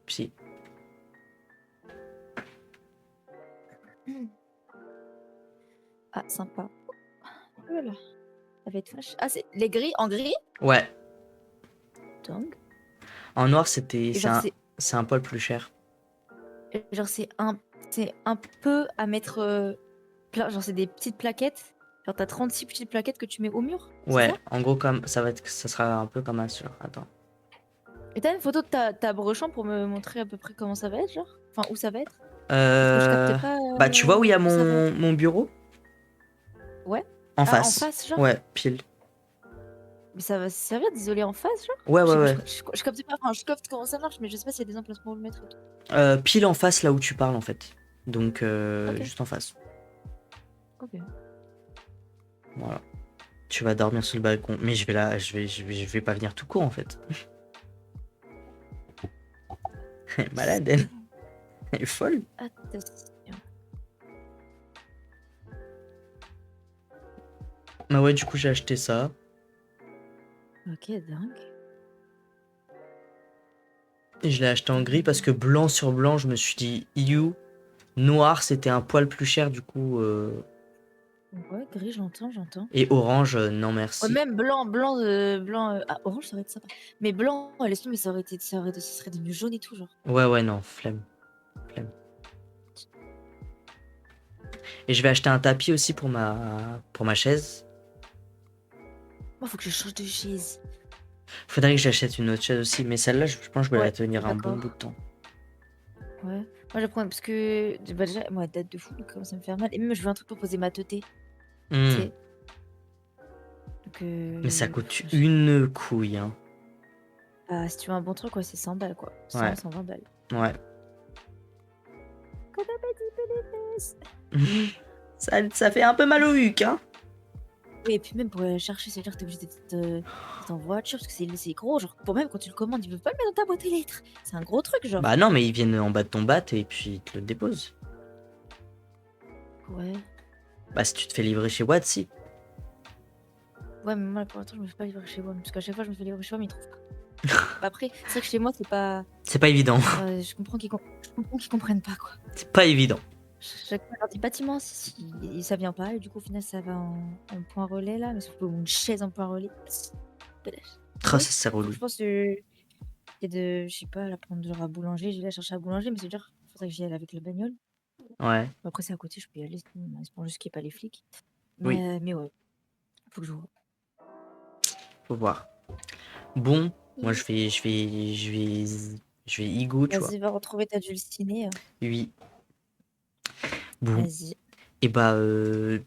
Si. Ah, sympa. Voilà. Ça va être fâche. Ah, c'est les gris en gris? Ouais. Donc. En noir, c'était. Et genre, C'est un poil plus cher. c'est un peu à mettre. Genre, c'est des petites plaquettes. Genre, t'as 36 petites plaquettes que tu mets au mur. C'est Ouais, ça en gros, comme ça sera un peu comme un sur. Attends. Et t'as une photo de ta brochamp pour me montrer à peu près comment ça va être, genre? Enfin, où ça va être? Parce que je captais pas. Bah, tu vois où il y a où ça va être. mon bureau? Ouais. En Ah, face. en face, genre? Ouais, pile. Mais ça va servir d'isoler en face, genre? Ouais, Je sais ouais, pas, ouais. je capte pas. Enfin, je capte comment ça marche, mais je sais pas s'il y a des emplacements où le mettre et tout. Pile en face là où tu parles en fait. Donc Ok. juste en face. Ok. Voilà. Tu vas dormir sur le balcon. Mais je vais pas venir tout court en fait. Elle est malade elle. Elle est folle. Attention. Bah ouais, du coup j'ai acheté ça. Ok, dingue. Et je l'ai acheté en gris parce que blanc sur blanc, je me suis dit you. Noir c'était un poil plus cher du coup. Ouais, gris, j'entends, j'entends. Et orange, non Ouais, merci. même blanc, ah, orange, ça aurait été sympa. Mais blanc, laisse tomber, ça serait devenu jaune et tout, genre. Ouais, non, flemme. Flemme. Et je vais acheter un tapis aussi pour ma chaise. Moi, faut que je change de chaise. Faudrait que j'achète une autre chaise aussi, mais celle-là, je pense que je vais la Ouais, tenir un bon d'accord. bout de temps. Ouais. Moi, je vais prendre, parce que, bah, déjà, moi, elle date de fou, donc ça me fait mal. Et même, je veux un truc pour poser ma teuté, tu Hmm. sais. Donc, Mais ça coûte faut que une couille, hein. bah, si tu veux un bon truc, ouais, c'est 100 balles, quoi. 100, Ouais. 120 balles. Ouais. Quand t'as pas dit pénétesse. Ça fait un peu mal au huc, hein. Oui, et puis même pour aller chercher, c'est-à-dire que t'es obligé d'être en voiture, parce que c'est gros, genre, pour même quand tu le commandes, ils peuvent pas le mettre dans ta boîte aux lettres. C'est un gros truc, genre. Bah non, mais ils viennent en bas de ton bat et puis ils te le déposent. Ouais. Bah si tu te fais livrer chez Watt, si. Ouais, mais moi, pour l'instant, je me fais pas livrer chez moi, parce qu'à chaque fois, je me fais livrer chez moi, mais ils trouvent pas. Bah après, c'est vrai que chez moi, c'est pas... C'est pas évident. je comprends qu'ils comprennent pas, quoi. C'est pas évident. Chaque fois, je leur dis bâtiment, si ça vient pas, et du coup, au final, ça va en point relais, là, mais sauf que une chaise en point relais, Ah, ça c'est faut que relou. je pense je sais pas, la prendre genre à boulanger, je vais la chercher à boulanger, mais c'est dire, faudrait que j'y aille avec la bagnole. Ouais, Après, c'est à côté, je peux y aller, c'est pour juste qu'il n'y ait pas les flics. oui, Mais ouais, faut que je vois. faut voir. Bon, moi je vais Igo, tu vois. Vas-y, va retrouver ta dulcinée. Oui. Bon, Vas-y. et bah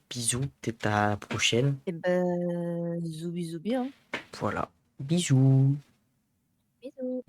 bisous, peut-être à la prochaine. Et ben, zoubi zoubi, hein. Voilà. Bisous. Bisous.